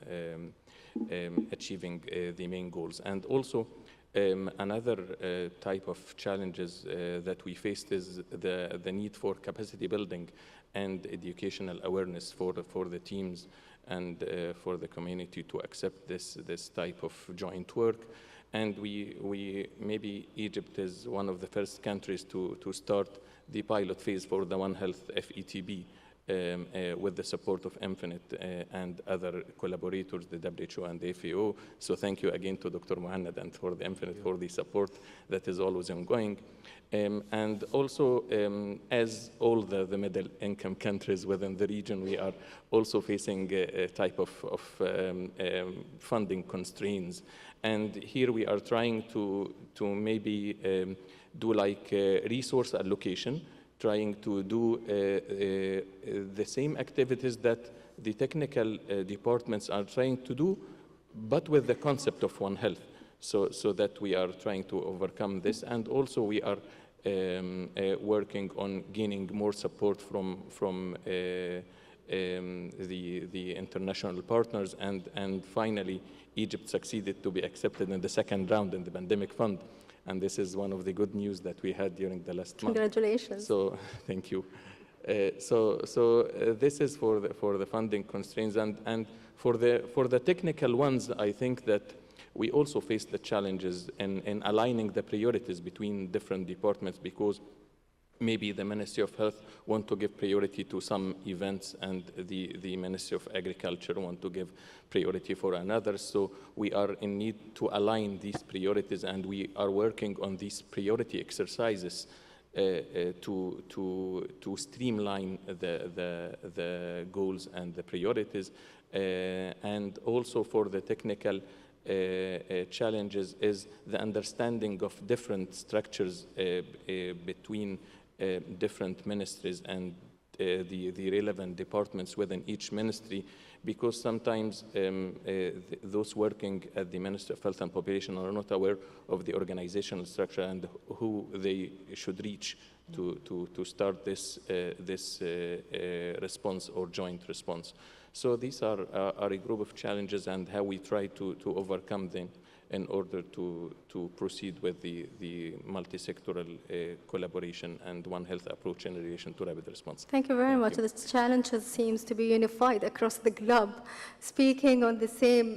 achieving the main goals. And also another type of challenges that we faced is the need for capacity building and educational awareness for the teams and for the community to accept this type of joint work. And maybe Egypt is one of the first countries to start the pilot phase for the One Health FETB with the support of Infinite and other collaborators, the WHO and the FAO. So thank you again to Dr. Muhannad and for the Infinite for the support that is always ongoing. And also, as all the middle income countries within the region, we are also facing a type of funding constraints. And here we are trying to maybe do like resource allocation, trying to do the same activities that the technical departments are trying to do, but with the concept of One Health. So that we are trying to overcome this. And also we are working on gaining more support from the international partners. And finally, Egypt succeeded to be accepted in the second round in the pandemic fund. And this is one of the good news that we had during the last month. Congratulations. So thank you. So this is for the funding constraints, and for the technical ones, I think that we also face the challenges in aligning the priorities between different departments, because maybe the Ministry of Health want to give priority to some events and the Ministry of Agriculture want to give priority for another. So we are in need to align these priorities, and we are working on these priority exercises to streamline the goals and the priorities. And also for the technical challenges is the understanding of different structures between different ministries and the relevant departments within each ministry, because sometimes those working at the Ministry of Health and Population are not aware of the organizational structure and who they should reach to start this response or joint response. So these are a group of challenges, and how we try to overcome them in order to proceed with the multi-sectoral collaboration and One Health approach in relation to rapid response. Thank you very much. This challenge seems to be unified across the globe. Speaking on the same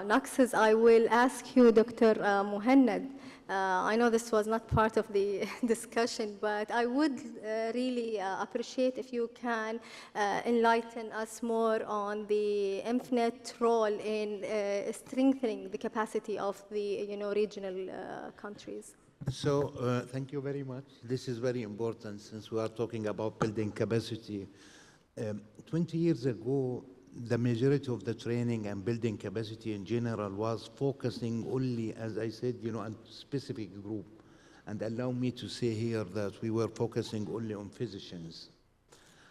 nexus, I will ask you, Dr. Muhannad. I know this was not part of the discussion, but I would really appreciate if you can enlighten us more on the Infinite role in strengthening the capacity of the regional countries. So thank you very much. This is very important since we are talking about building capacity. 20 years ago, the majority of the training and building capacity in general was focusing only, as I said, on a specific group. And allow me to say here that we were focusing only on physicians.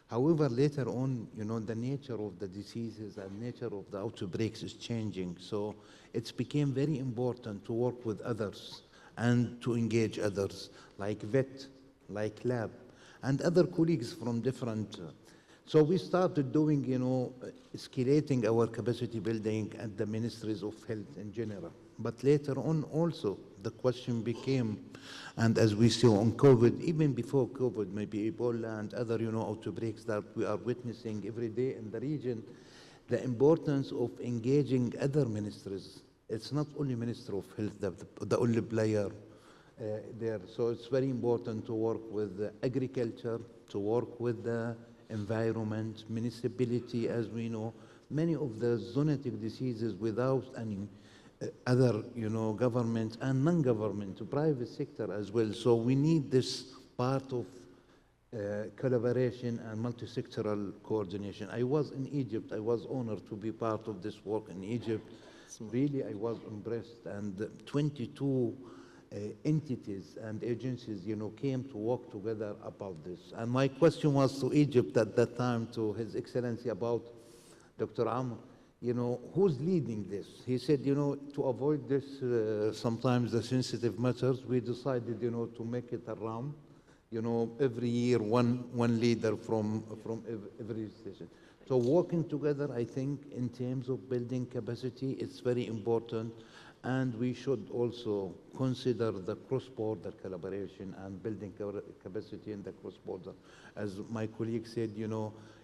However, later on, the nature of the diseases and nature of the outbreaks is changing. So it's became very important to work with others and to engage others, like vet, like lab, and other colleagues from different. So we started doing, escalating our capacity building at the ministries of health in general. But later on also, the question became, and as we saw on COVID, even before COVID, maybe Ebola and other, outbreaks that we are witnessing every day in the region, the importance of engaging other ministries. It's not only Minister of Health, the only player there. So it's very important to work with agriculture, to work with the environment, municipality, as we know. Many of the zoonotic diseases without any other, government and non-government, private sector as well. So we need this part of collaboration and multi-sectoral coordination. I was in Egypt. I was honored to be part of this work in Egypt. Really, I was impressed. And 22 entities and agencies, came to work together about this. And my question was to Egypt at that time, to His Excellency, about Dr. Amr, who's leading this? He said, to avoid this, sometimes the sensitive matters, we decided, to make it around, every year one leader from every station. So working together, I think, in terms of building capacity, it's very important. And we should also consider the cross-border collaboration and building capacity in the cross-border. As my colleague said,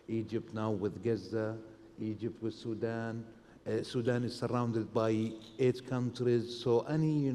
Egypt now with Gaza, Egypt with Sudan. Sudan is surrounded by 8 countries. So any,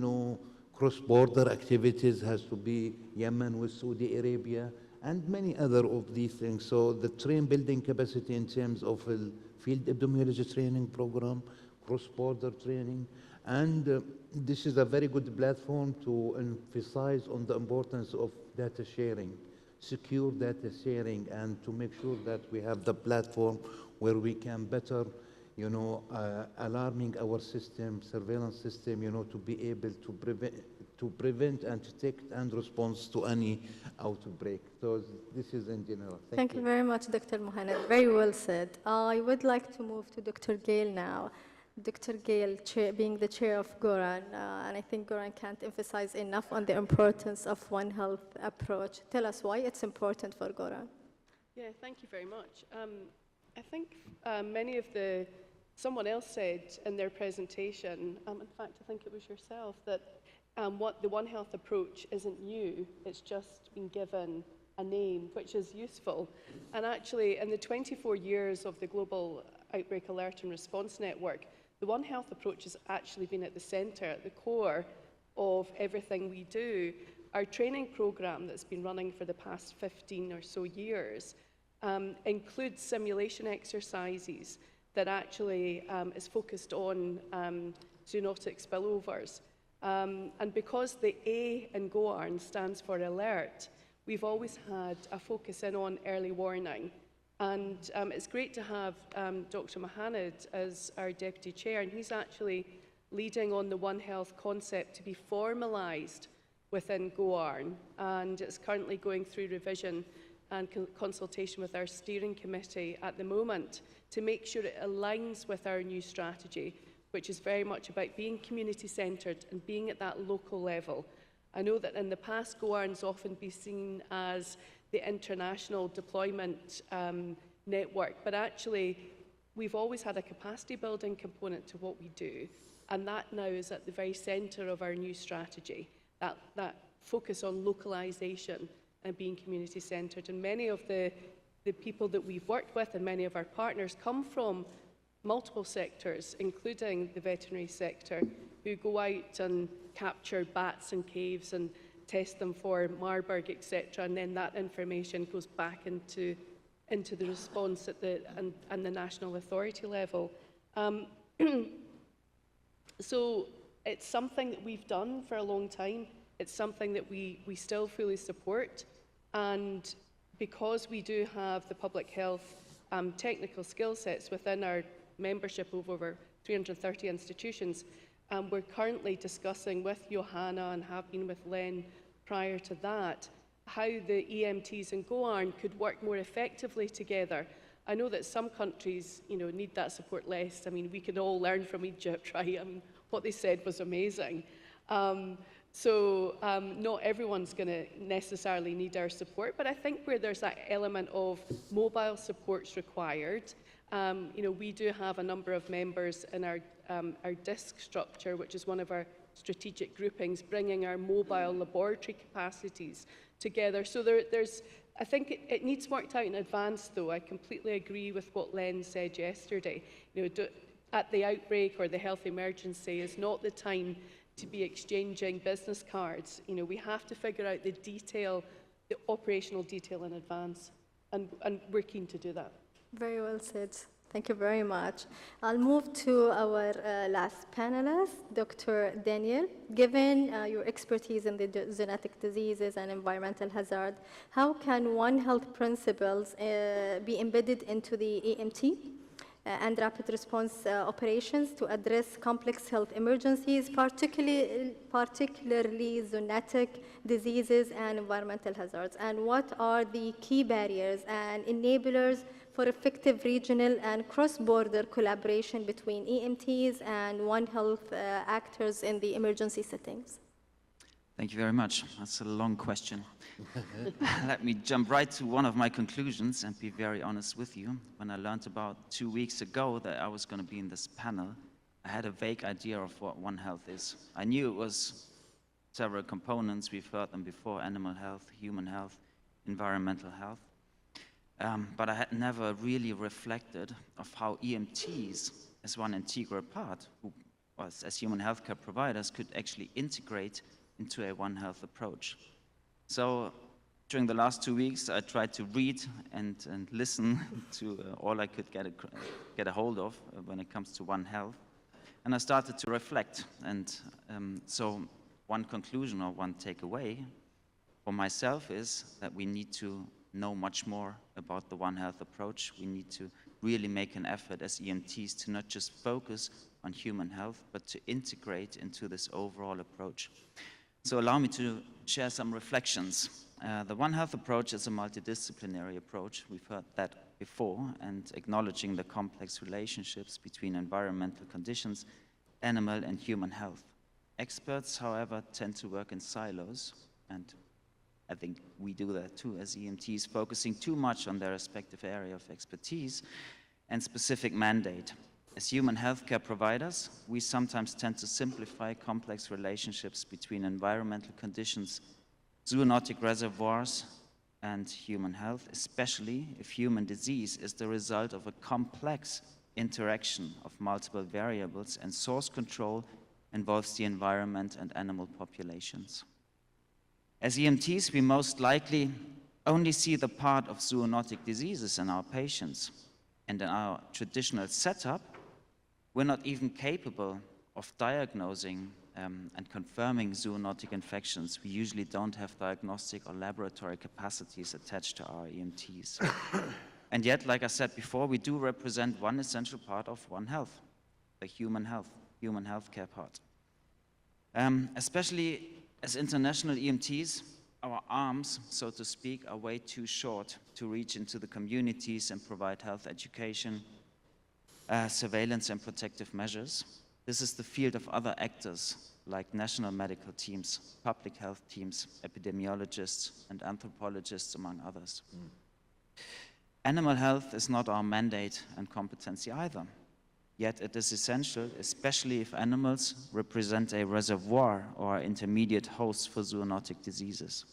cross-border activities has to be Yemen with Saudi Arabia and many other of these things. So the building capacity in terms of a field epidemiology training program, cross-border training, and this is a very good platform to emphasize on the importance of data sharing, secure data sharing, and to make sure that we have the platform where we can better, alarming our system, surveillance system, to be able to prevent and detect and respond to any outbreak. So this is in general. Thank you very much, Dr. Mohamed. Very well said. I would like to move to Dr. Gail now. Dr. Gail, being the chair of Goran, and I think Goran can't emphasize enough on the importance of One Health approach. Tell us why it's important for Goran. Yeah, thank you very much. I think someone else said in their presentation, in fact, I think it was yourself, that what the One Health approach isn't new, it's just been given a name, which is useful. And actually, in the 24 years of the Global Outbreak Alert and Response Network, the One Health approach has actually been at the centre, at the core of everything we do. Our training programme that's been running for the past 15 or so years includes simulation exercises that actually is focused on zoonotic spillovers. And because the A in GOARN stands for alert, we've always had a focus in on early warning. And it's great to have Dr. Mohamed as our Deputy Chair, and he's actually leading on the One Health concept to be formalised within GOARN, and it's currently going through revision and consultation with our steering committee at the moment to make sure it aligns with our new strategy, which is very much about being community-centred and being at that local level. I know that in the past, GOARN's often been seen as the international deployment network, but actually we've always had a capacity building component to what we do, and that now is at the very centre of our new strategy, that focus on localisation and being community-centred. And many of the people that we've worked with and many of our partners come from multiple sectors, including the veterinary sector, who go out and capture bats in caves and test them for Marburg, etc., and then that information goes back into the response at the national authority level. So it's something that we've done for a long time. It's something that we still fully support, and because we do have the public health technical skill sets within our membership of over 330 institutions, we're currently discussing with Johanna and have been with Len prior to that, how the EMTs and GOARN could work more effectively together. I know that some countries, need that support less. I mean, we can all learn from Egypt, right? I mean, what they said was amazing. Not everyone's going to necessarily need our support, but I think where there's that element of mobile supports required, we do have a number of members in our DISC structure, which is one of our strategic groupings, bringing our mobile laboratory capacities together. So I think it needs worked out in advance, though. I completely agree with what Len said yesterday. At the outbreak or the health emergency is not the time to be exchanging business cards. We have to figure out the detail, the operational detail in advance, and we're keen to do that. Very well said. Thank you very much. I'll move to our last panelist, Dr. Daniel. Given your expertise in the zoonotic diseases and environmental hazard, how can One Health principles be embedded into the EMT and rapid response operations to address complex health emergencies, particularly zoonotic diseases and environmental hazards? And what are the key barriers and enablers for effective regional and cross-border collaboration between EMTs and One Health actors in the emergency settings? Thank you very much. That's a long question. Let me jump right to one of my conclusions and be very honest with you. When I learned about 2 weeks ago that I was going to be in this panel, I had a vague idea of what One Health is. I knew it was several components. We've heard them before: animal health, human health, environmental health. But I had never really reflected of how EMTs, as one integral part, as human healthcare providers, could actually integrate into a One Health approach. So during the last 2 weeks, I tried to read and listen to all I could get a hold of when it comes to One Health. And I started to reflect. And so one conclusion or one takeaway for myself is that we need to know much more about the One Health approach. We need to really make an effort as EMTs to not just focus on human health, but to integrate into this overall approach. So allow me to share some reflections. The One Health approach is a multidisciplinary approach. We've heard that before, and acknowledging the complex relationships between environmental conditions, animal and human health. Experts, however, tend to work in silos, and I think we do that too as EMTs, focusing too much on their respective area of expertise and specific mandate. As human healthcare providers, we sometimes tend to simplify complex relationships between environmental conditions, zoonotic reservoirs, and human health, especially if human disease is the result of a complex interaction of multiple variables, and source control involves the environment and animal populations. As EMTs, we most likely only see the part of zoonotic diseases in our patients. And in our traditional setup, we're not even capable of diagnosing and confirming zoonotic infections. We usually don't have diagnostic or laboratory capacities attached to our EMTs. And yet, like I said before, we do represent one essential part of One Health, the human healthcare part. Especially as international EMTs, our arms, so to speak, are way too short to reach into the communities and provide health education, surveillance and protective measures. This is the field of other actors like national medical teams, public health teams, epidemiologists and anthropologists, among others. Animal health is not our mandate and competency either. Yet it is essential, especially if animals represent a reservoir or intermediate host for zoonotic diseases.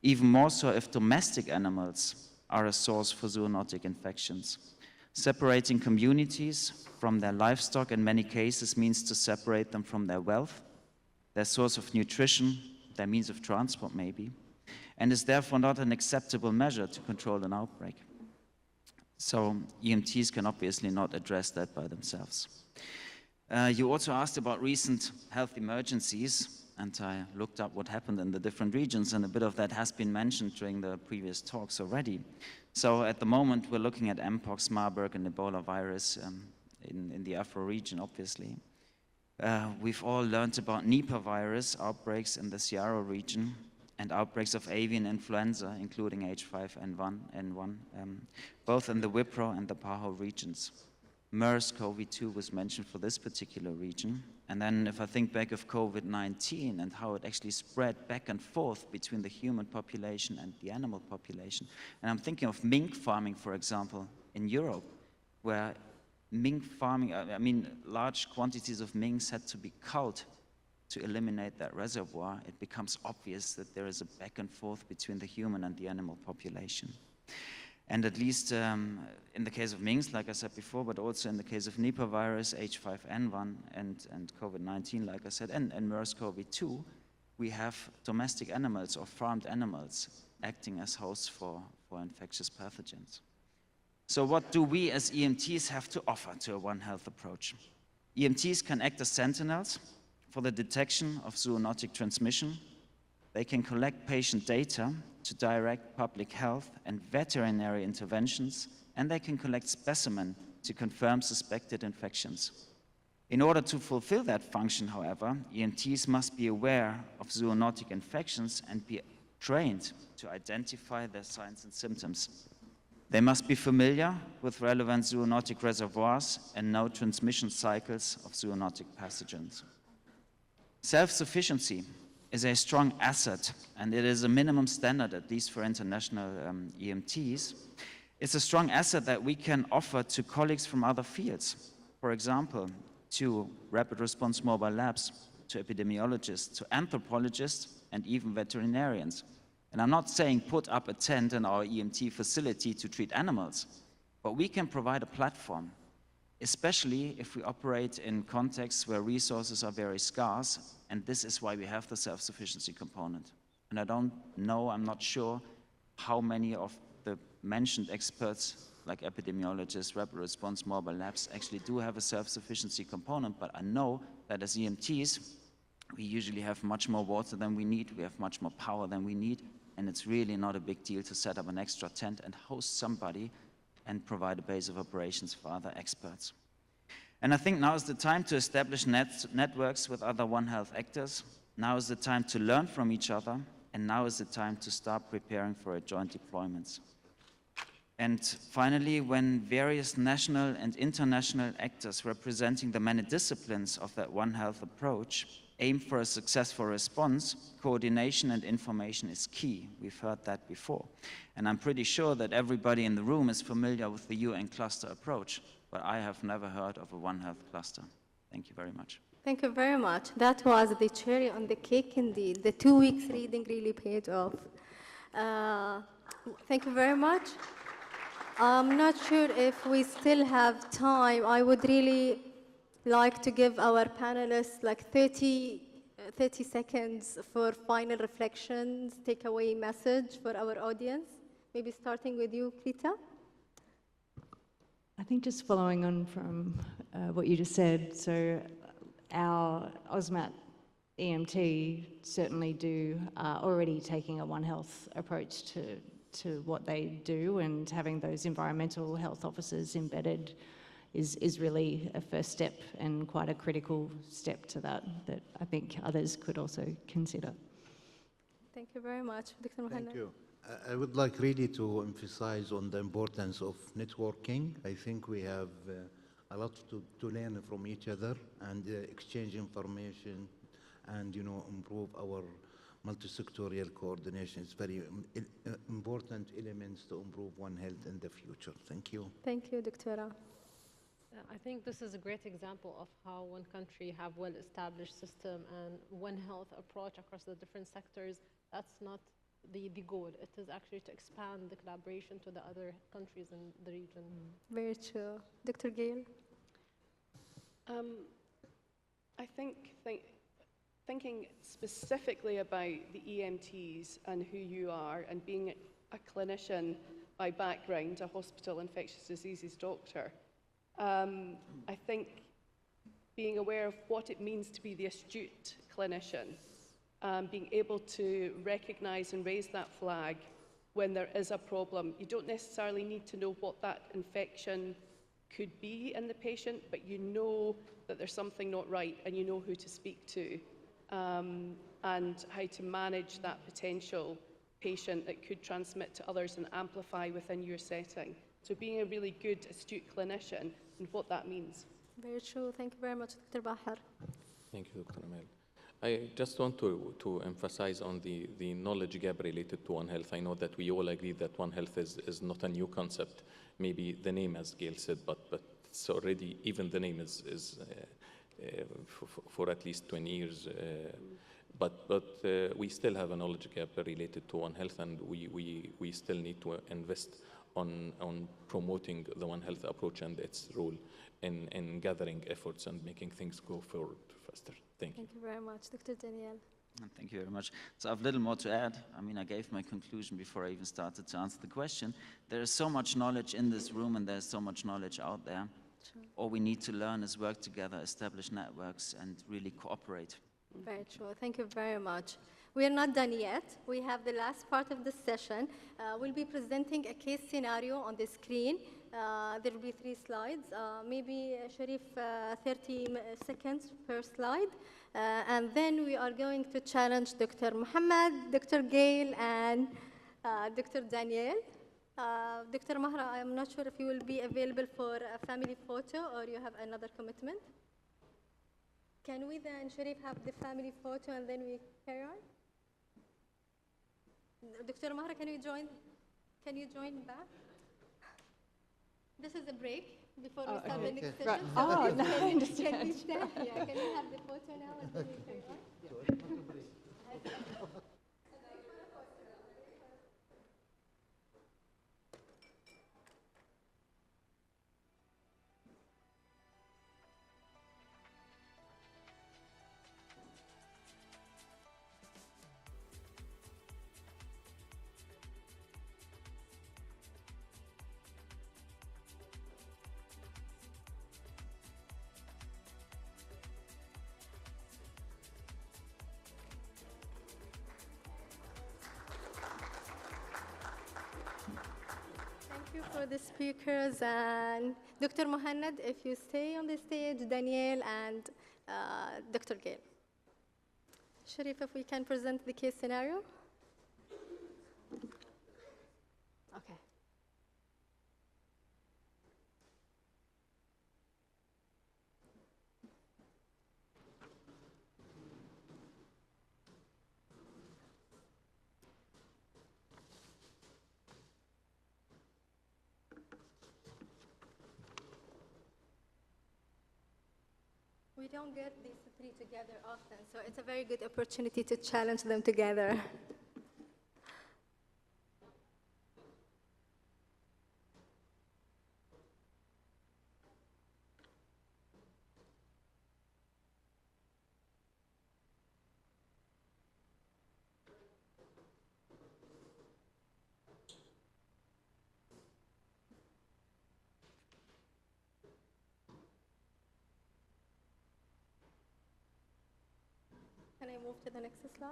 Even more so if domestic animals are a source for zoonotic infections. Separating communities from their livestock in many cases means to separate them from their wealth, their source of nutrition, their means of transport maybe, and is therefore not an acceptable measure to control an outbreak. So EMTs can obviously not address that by themselves. You also asked about recent health emergencies, and I looked up what happened in the different regions, and a bit of that has been mentioned during the previous talks already. So at the moment, we're looking at Mpox, Marburg, and Ebola virus in the Afro region, obviously. We've all learned about Nipah virus outbreaks in the Searo region, and outbreaks of avian influenza, including H5N1, both in the Wipro and the PAHO regions. MERS-CoV-2 was mentioned for this particular region. And then if I think back of COVID-19 and how it actually spread back and forth between the human population and the animal population, and I'm thinking of mink farming, for example, in Europe, where mink farming, large quantities of minks had to be culled to eliminate that reservoir. It becomes obvious that there is a back and forth between the human and the animal population. And at least in the case of minks, like I said before, but also in the case of Nipah virus, H5N1, and COVID-19, like I said, and MERS-CoV-2, we have domestic animals or farmed animals acting as hosts for infectious pathogens. So what do we as EMTs have to offer to a One Health approach? EMTs can act as sentinels for the detection of zoonotic transmission. They can collect patient data to direct public health and veterinary interventions, and they can collect specimens to confirm suspected infections. In order to fulfill that function, however, EMTs must be aware of zoonotic infections and be trained to identify their signs and symptoms. They must be familiar with relevant zoonotic reservoirs and know transmission cycles of zoonotic pathogens. Self-sufficiency is a strong asset, and it is a minimum standard, at least for international EMTs. It's a strong asset that we can offer to colleagues from other fields. For example, to rapid response mobile labs, to epidemiologists, to anthropologists, and even veterinarians. And I'm not saying put up a tent in our EMT facility to treat animals, but we can provide a platform, especially if we operate in contexts where resources are very scarce, and this is why we have the self-sufficiency component. And I don't know, I'm not sure how many of the mentioned experts, like epidemiologists, rapid response mobile labs, actually do have a self-sufficiency component, but I know that as EMTs, we usually have much more water than we need, we have much more power than we need, and it's really not a big deal to set up an extra tent and host somebody and provide a base of operations for other experts. And I think now is the time to establish networks with other One Health actors. Now is the time to learn from each other, and now is the time to start preparing for a joint deployments. And finally, when various national and international actors representing the many disciplines of that One Health approach aim for a successful response, coordination and information is key. We've heard that before. And I'm pretty sure that everybody in the room is familiar with the UN cluster approach, but I have never heard of a One Health cluster. Thank you very much. Thank you very much. That was the cherry on the cake indeed. The 2 weeks reading really paid off. Thank you very much. I'm not sure if we still have time. I would really like to give our panelists like 30 seconds for final reflections, takeaway message for our audience. Maybe starting with you, Klita. I think just following on from what you just said, so our OSMAT EMT certainly are already taking a One Health approach to what they do, and having those environmental health officers embedded is really a first step and quite a critical step to that I think others could also consider. Thank you very much. Dr. Mohanna. Thank you. I would like really to emphasize on the importance of networking. I think we have a lot to learn from each other and exchange information and, improve our multi-sectorial coordination. It's very important elements to improve One Health in the future. Thank you. Thank you, Doctora. I think this is a great example of how one country have well-established system and One Health approach across the different sectors. That's not the goal. It is actually to expand the collaboration to the other countries in the region. Very true. Dr. Gail? I think thinking specifically about the EMTs and who you are, and being a clinician by background, a hospital infectious diseases doctor, I think being aware of what it means to be the astute clinician, being able to recognize and raise that flag when there is a problem. You don't necessarily need to know what that infection could be in the patient, but you know that there's something not right and you know who to speak to. and how to manage that potential patient that could transmit to others and amplify within your setting. So being a really good, astute clinician and what that means. Very true. Thank you very much, Dr. Bahar. Thank you, Dr. Amal. I just want to emphasize on the knowledge gap related to One Health. I know that we all agree that One Health is not a new concept. Maybe the name, as Gail said, but it's already, even the name is for at least 20 years. But we still have a knowledge gap related to One Health, and we still need to invest on promoting the One Health approach and its role in gathering efforts and making things go forward faster. Thank you. Thank you very much, Dr. Daniel. Thank you very much. So I have little more to add. I mean, I gave my conclusion before I even started to answer the question. There is so much knowledge in this room, and there's so much knowledge out there. True. All we need to learn is work together, establish networks, and really cooperate. Very true. Thank you very much. We are not done yet. We have the last part of the session. We'll be presenting a case scenario on the screen. There will be 3 slides, maybe Sharif 30 seconds per slide. And then we are going to challenge Dr. Muhammad, Dr. Gail, and Dr. Daniel. Dr. Mahra, I'm not sure if you will be available for a family photo or you have another commitment. Can we then, Sharif, have the family photo and then we carry on? Dr. Mahra, can you join back? This is a break before we start the next session. Right. So No, I understand. Can we stand? Yeah, can we have the photo now and then we carry on? Thank you for the speakers, and Dr. Mohannad, if you stay on the stage, Daniel and Dr. Gail. Sharif, if we can present the case scenario. Okay. We don't get these 3 together often, so it's a very good opportunity to challenge them together. Can I move to the next slide?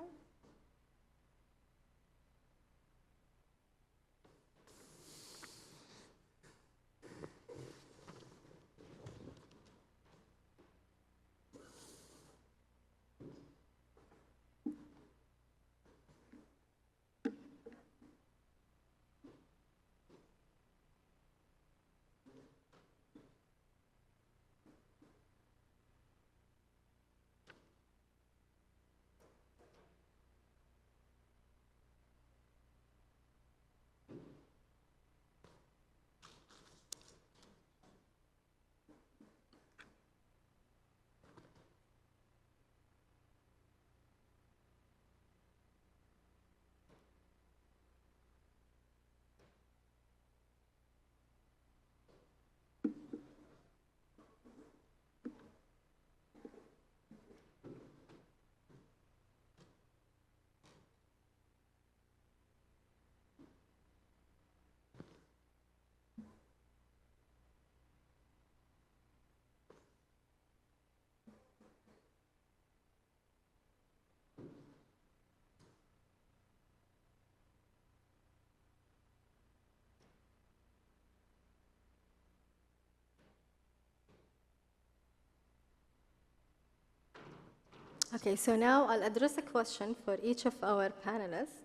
Okay, so now I'll address a question for each of our panelists.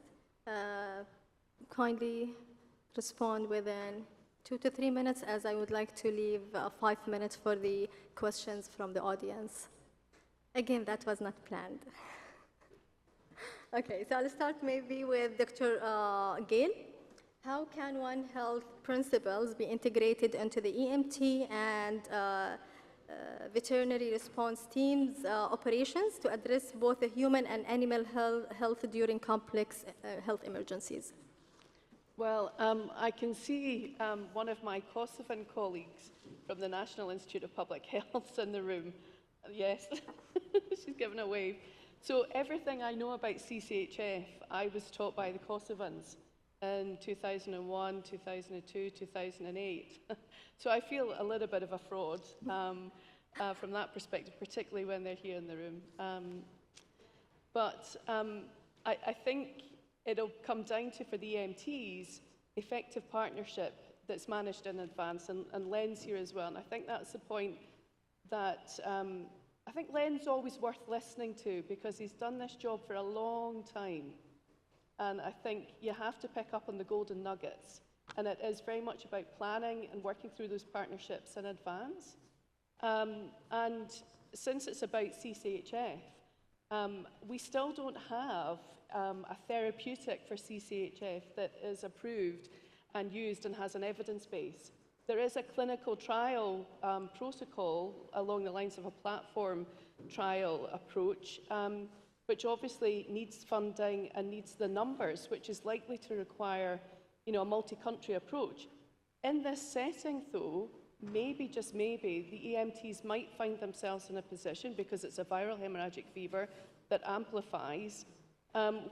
Kindly respond within 2 to 3 minutes, as I would like to leave 5 minutes for the questions from the audience. Again, that was not planned. Okay, so I'll start maybe with Dr. Gail. How can One Health principles be integrated into the EMT and veterinary response teams' operations to address both the human and animal health during complex health emergencies? Well, I can see one of my Kosovan colleagues from the National Institute of Public Health in the room. Yes, she's given a wave. So everything I know about CCHF, I was taught by the Kosovans in 2001, 2002, 2008. So I feel a little bit of a fraud from that perspective, particularly when they're here in the room. But I think it'll come down to, for the EMTs, effective partnership that's managed in advance, and Len's here as well. And I think that's the point that I think Len's always worth listening to, because he's done this job for a long time. And I think you have to pick up on the golden nuggets. And it is very much about planning and working through those partnerships in advance. And since it's about CCHF, we still don't have a therapeutic for CCHF that is approved and used and has an evidence base. There is a clinical trial protocol along the lines of a platform trial approach, which obviously needs funding and needs the numbers, which is likely to require, a multi-country approach. In this setting, though, maybe, just maybe, the EMTs might find themselves in a position, because it's a viral hemorrhagic fever that amplifies,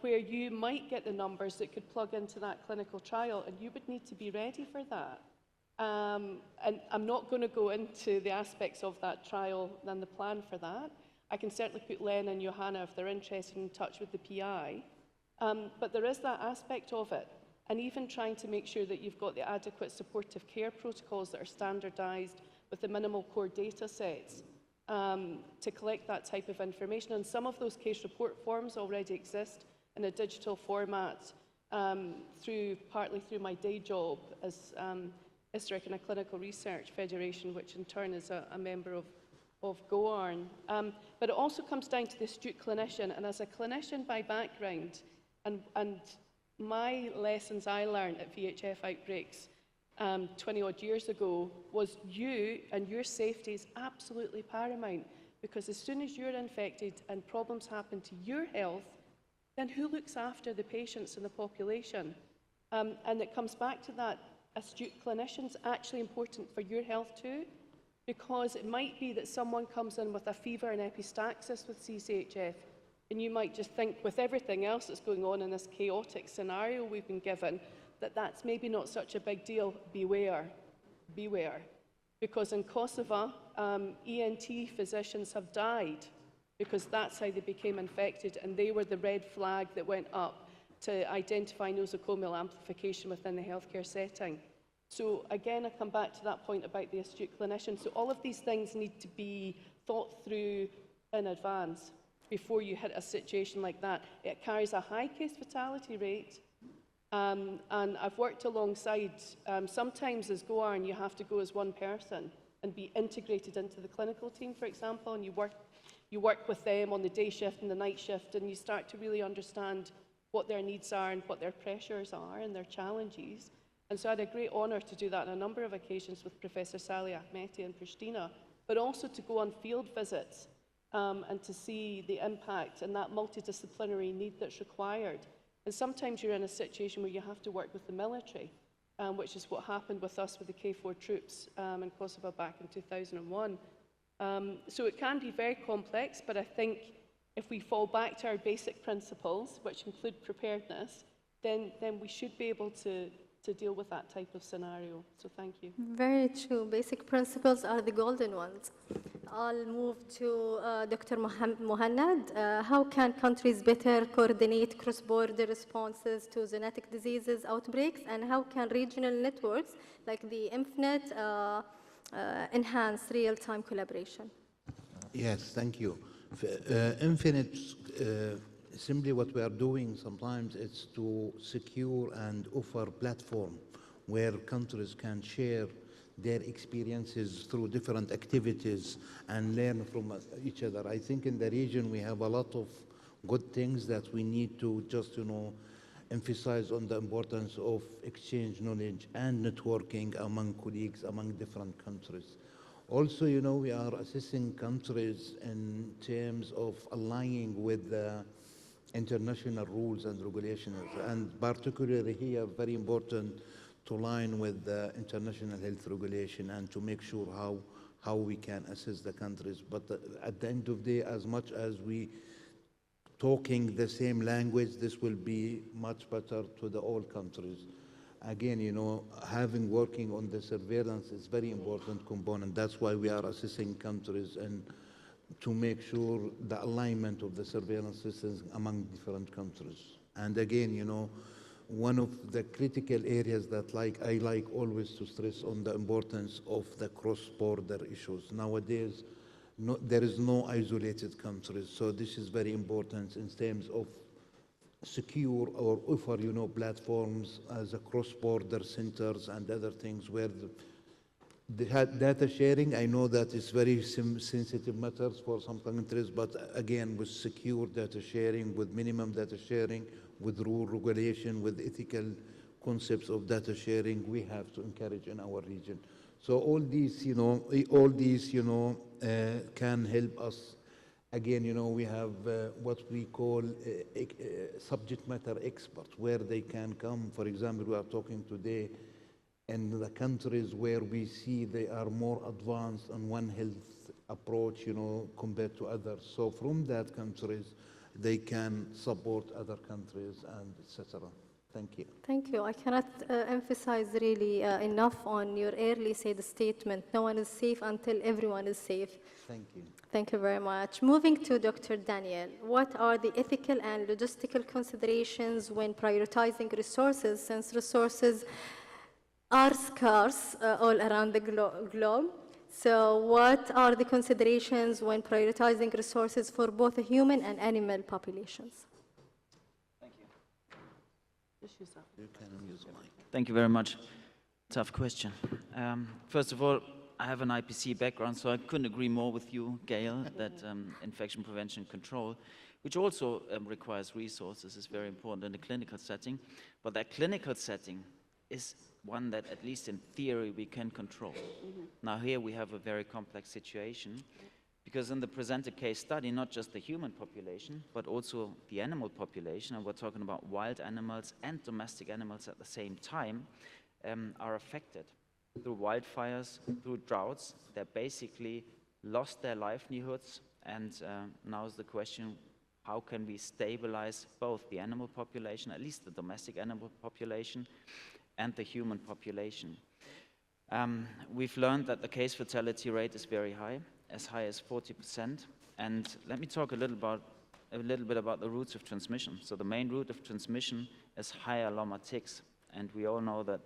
where you might get the numbers that could plug into that clinical trial, and you would need to be ready for that. And I'm not going to go into the aspects of that trial and the plan for that. I can certainly put Len and Johanna, if they're interested, in touch with the PI. But there is that aspect of it. And even trying to make sure that you've got the adequate supportive care protocols that are standardized with the minimal core data sets to collect that type of information. And some of those case report forms already exist in a digital format partly through my day job as ISRIC and a clinical research federation, which in turn is a member of GOARN. But it also comes down to the astute clinician. And as a clinician by background, and my lessons I learned at VHF outbreaks 20-odd years ago was you and your safety is absolutely paramount, because as soon as you're infected and problems happen to your health, then who looks after the patients in the population? And it comes back to that astute clinicians actually important for your health too, because it might be that someone comes in with a fever and epistaxis with CCHF, and you might just think, with everything else that's going on in this chaotic scenario we've been given, that that's maybe not such a big deal. Beware, beware. Because in Kosovo, ENT physicians have died because that's how they became infected, and they were the red flag that went up to identify nosocomial amplification within the healthcare setting. So again, I come back to that point about the astute clinician. So all of these things need to be thought through in advance before you hit a situation like that. It carries a high case fatality rate, and I've worked alongside, sometimes as GOARN, you have to go as one person and be integrated into the clinical team, for example, and you work with them on the day shift and the night shift, and you start to really understand what their needs are and what their pressures are and their challenges. And so I had a great honour to do that on a number of occasions with Professor Salih Ahmeti in Pristina, but also to go on field visits and to see the impact and that multidisciplinary need that's required. And sometimes you're in a situation where you have to work with the military, which is what happened with us with the K4 troops in Kosovo back in 2001. So it can be very complex, but I think if we fall back to our basic principles, which include preparedness, then we should be able to deal with that type of scenario. So thank you. Very true. Basic principles are the golden ones. I'll move to Dr. Mohannad. How can countries better coordinate cross-border responses to zoonotic diseases outbreaks, and how can regional networks like the INFNet enhance real-time collaboration? Yes, thank you. Infinite, simply what we are doing sometimes is to secure and offer platform where countries can share their experiences through different activities and learn from each other. I think in the region we have a lot of good things that we need to just, emphasize on the importance of exchange knowledge and networking among colleagues, among different countries. Also, we are assessing countries in terms of aligning with the international rules and regulations, and particularly here, very important to align with the international health regulation and to make sure how we can assess the countries. But at the end of the day, as much as we talking the same language, this will be much better to the all countries. Again, having working on the surveillance is very important component. That's why we are assessing countries and to make sure the alignment of the surveillance systems among different countries. And again, one of the critical areas that I like always to stress on the importance of the cross-border issues. Nowadays, there is no isolated countries, so this is very important in terms of secure or offer, platforms as a cross-border centers and other things where the data sharing, I know that is very sensitive matters for some countries, but again, with secure data sharing, with minimum data sharing, with rule regulation, with ethical concepts of data sharing, we have to encourage in our region. So all these, can help us. Again, we have what we call subject matter experts, where they can come. For example, we are talking today in the countries where we see they are more advanced on one health approach, compared to others. So from that countries, they can support other countries and etc. Thank you. Thank you. I cannot emphasize really enough on your early said statement. No one is safe until everyone is safe. Thank you. Thank you very much. Moving to Dr. Daniel, what are the ethical and logistical considerations when prioritizing resources, since resources are scarce all around the globe? So what are the considerations when prioritizing resources for both the human and animal populations? Thank you. You can use the mic. Thank you very much. Tough question. First of all, I have an IPC background, so I couldn't agree more with you, Gail, that infection prevention and control, which also requires resources, is very important in a clinical setting. But that clinical setting is one that, at least in theory, we can control. Now here we have a very complex situation, because in the presented case study, not just the human population, but also the animal population, and we're talking about wild animals and domestic animals at the same time, are affected through wildfires, through droughts. They basically lost their livelihoods, and now is the question, how can we stabilize both the animal population, at least the domestic animal population, and the human population? We've learned that the case fatality rate is very high as 40%. And let me talk a little bit about the routes of transmission. So the main route of transmission is higher llama ticks, and we all know that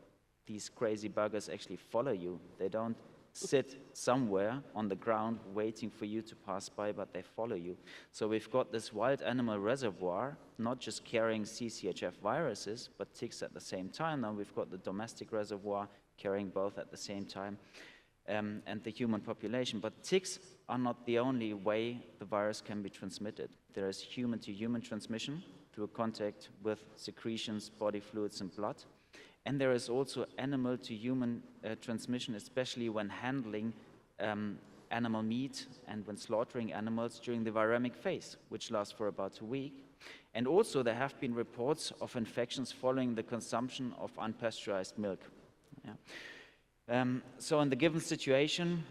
these crazy buggers actually follow you. They don't sit somewhere on the ground waiting for you to pass by, but they follow you. So we've got this wild animal reservoir, not just carrying CCHF viruses, but ticks at the same time. Now we've got the domestic reservoir carrying both at the same time, and the human population. But ticks are not the only way the virus can be transmitted. There is human-to-human transmission through contact with secretions, body fluids, and blood. And there is also animal-to-human transmission, especially when handling animal meat and when slaughtering animals during the viremic phase, which lasts for about a week. And also there have been reports of infections following the consumption of unpasteurized milk. Yeah. So in the given situation,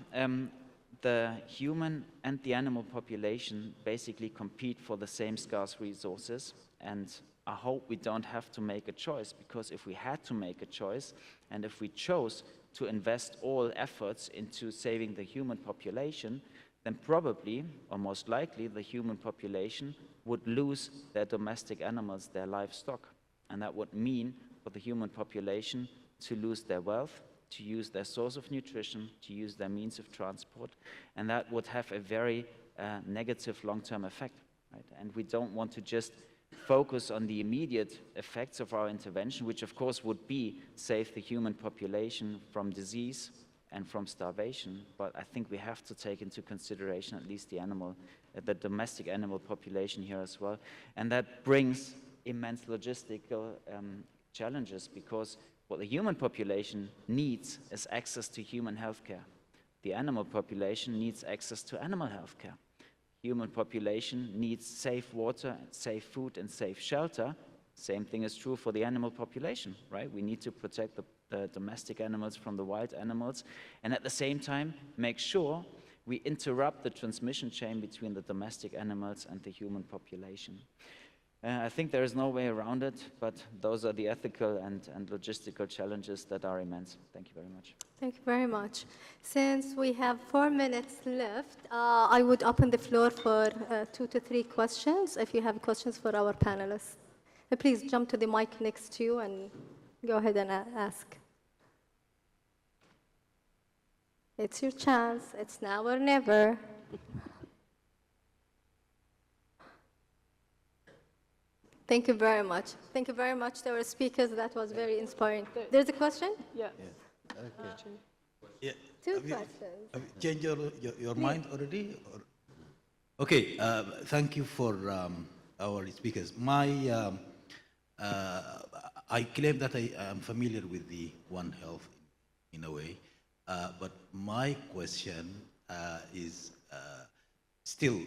the human and the animal population basically compete for the same scarce resources, and I hope we don't have to make a choice, because if we had to make a choice, and if we chose to invest all efforts into saving the human population, then probably, or most likely, the human population would lose their domestic animals, their livestock. And that would mean for the human population to lose their wealth, to use their source of nutrition, to use their means of transport, and that would have a very negative long-term effect, right? And we don't want to just focus on the immediate effects of our intervention, which of course would be save the human population from disease and from starvation, but I think we have to take into consideration at least the domestic animal population here as well. And that brings immense logistical challenges, because what the human population needs is access to human healthcare. The animal population needs access to animal healthcare. Human population needs safe water, safe food, and safe shelter. Same thing is true for the animal population, right? We need to protect the domestic animals from the wild animals, and at the same time make sure we interrupt the transmission chain between the domestic animals and the human population. I think there is no way around it, but those are the ethical and logistical challenges that are immense. Thank you very much. Thank you very much. Since we have 4 minutes left, I would open the floor for 2 to 3 questions, if you have questions for our panelists. Please jump to the mic next to you and go ahead and ask. It's your chance. It's now or never. Thank you very much. Thank you very much to our speakers. That was very inspiring. There's a question? Yeah. Okay. Yeah. 2 questions. Have you changed your mind already? Or? Okay, thank you for our speakers. I claim that I am familiar with the One Health in a way, but my question is still,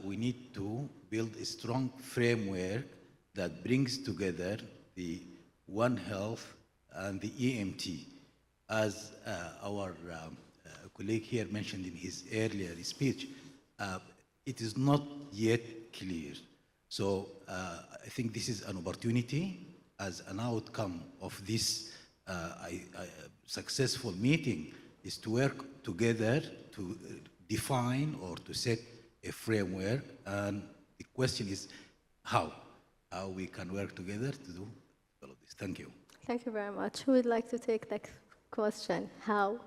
we need to build a strong framework that brings together the One Health and the EMT. As our colleague here mentioned in his earlier speech, it is not yet clear. So I think this is an opportunity as an outcome of this successful meeting, is to work together to define or to set a framework. And the question is how we can work together to do all of this. Thank you. Thank you very much. Who would like to take that question? How?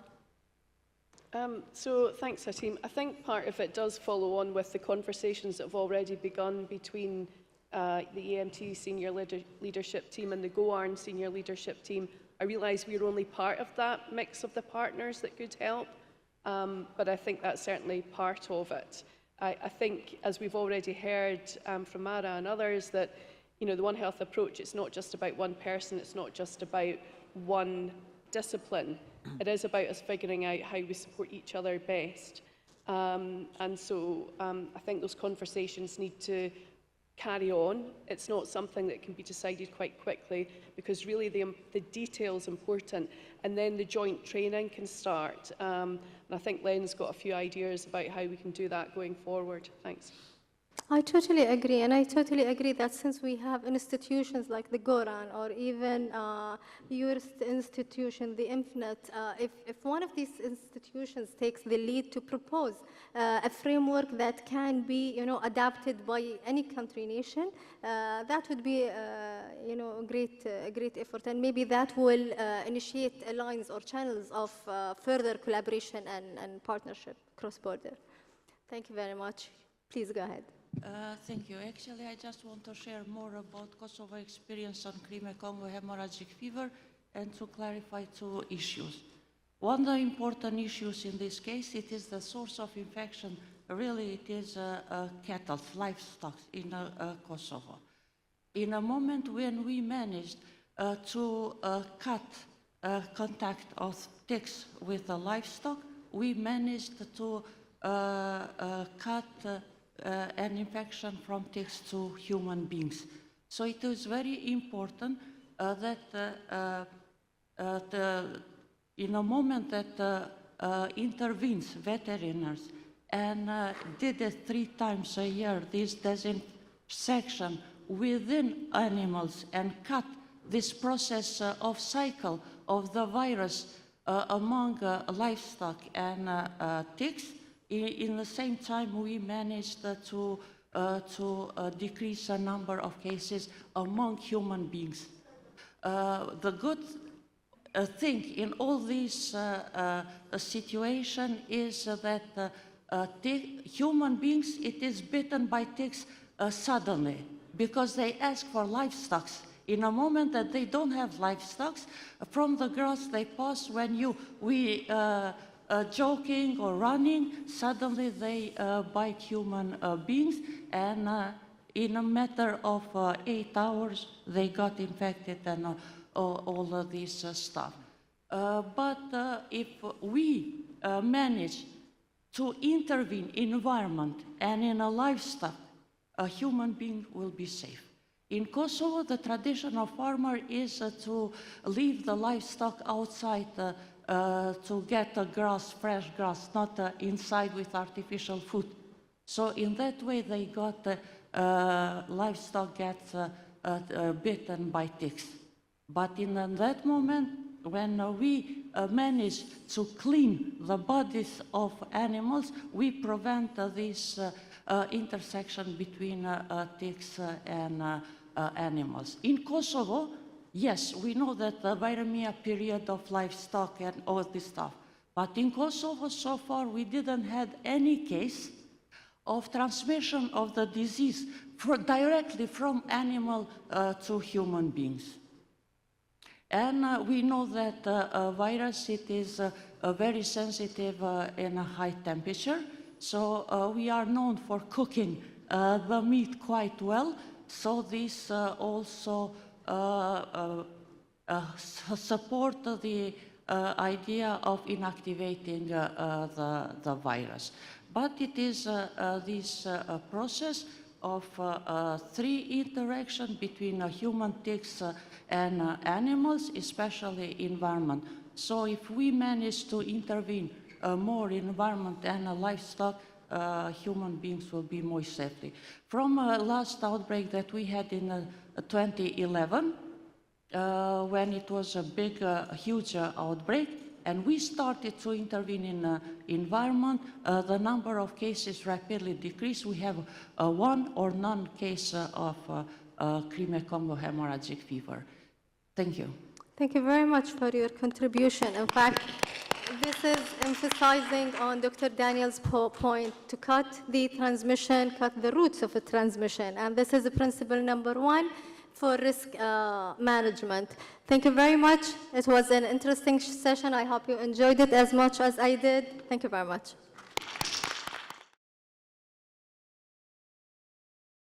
So thanks, Hatim. I think part of it does follow on with the conversations that have already begun between the EMT senior leadership team and the GOARN senior leadership team. I realise we're only part of that mix of the partners that could help, but I think that's certainly part of it. I think, as we've already heard from Mara and others, that the One Health approach, it's not just about one person, it's not just about one discipline. It is about us figuring out how we support each other best. And so I think those conversations need to carry on. It's not something that can be decided quite quickly, because really the detail's important, and then the joint training can start. And I think Len's got a few ideas about how we can do that going forward. Thanks. I totally agree, and I totally agree that since we have institutions like the GORAN or even your institution, the INFNET, if one of these institutions takes the lead to propose a framework that can be, adapted by any country nation, that would be, a great effort, and maybe that will initiate lines or channels of further collaboration and partnership cross-border. Thank you very much. Please go ahead. Thank you. Actually, I just want to share more about Kosovo experience on Crimea-Congo hemorrhagic fever and to clarify 2 issues. One of the important issues in this case, it is the source of infection. Really, it is cattle, livestock in Kosovo. In a moment when we managed to cut contact of ticks with the livestock, we managed to cut an infection from ticks to human beings. So it is very important that in a moment that intervenes veterinarians and did it 3 times a year, this disinfection within animals, and cut this process of cycle of the virus among livestock and ticks. In the same time, we managed to decrease the number of cases among human beings. The good thing in all this situation is that human beings, it is bitten by ticks suddenly because they ask for livestock. In a moment that they don't have livestock, from the grass they pass when we joking or running, suddenly they bite human beings, and in a matter of 8 hours they got infected and all of this stuff. But if we manage to intervene in environment and in a livestock, a human being will be safe. In Kosovo, the traditional farmer is to leave the livestock outside to get grass, fresh grass, not inside with artificial food. So in that way, they got livestock gets bitten by ticks. But in that moment, when we manage to clean the bodies of animals, we prevent this intersection between ticks and animals. In Kosovo, yes, we know that the viremia period of livestock and all this stuff. But in Kosovo, so far, we didn't have any case of transmission of the disease directly from animal to human beings. And we know that virus, it is very sensitive in a high temperature. So we are known for cooking the meat quite well. So this also support the idea of inactivating the virus. But it is this process of 3 interaction between human ticks and animals, especially environment. So if we manage to intervene more in environment and livestock, human beings will be more safely. From last outbreak that we had in 2011, when it was a big, huge outbreak, and we started to intervene in environment, the number of cases rapidly decreased. We have 1 or none case of Crimea-Congo hemorrhagic fever. Thank you. Thank you very much for your contribution. In fact, this is emphasizing on Dr. Daniel's point to cut the transmission, cut the roots of the transmission. And this is principle number 1 for risk management. Thank you very much. It was an interesting session. I hope you enjoyed it as much as I did. Thank you very much.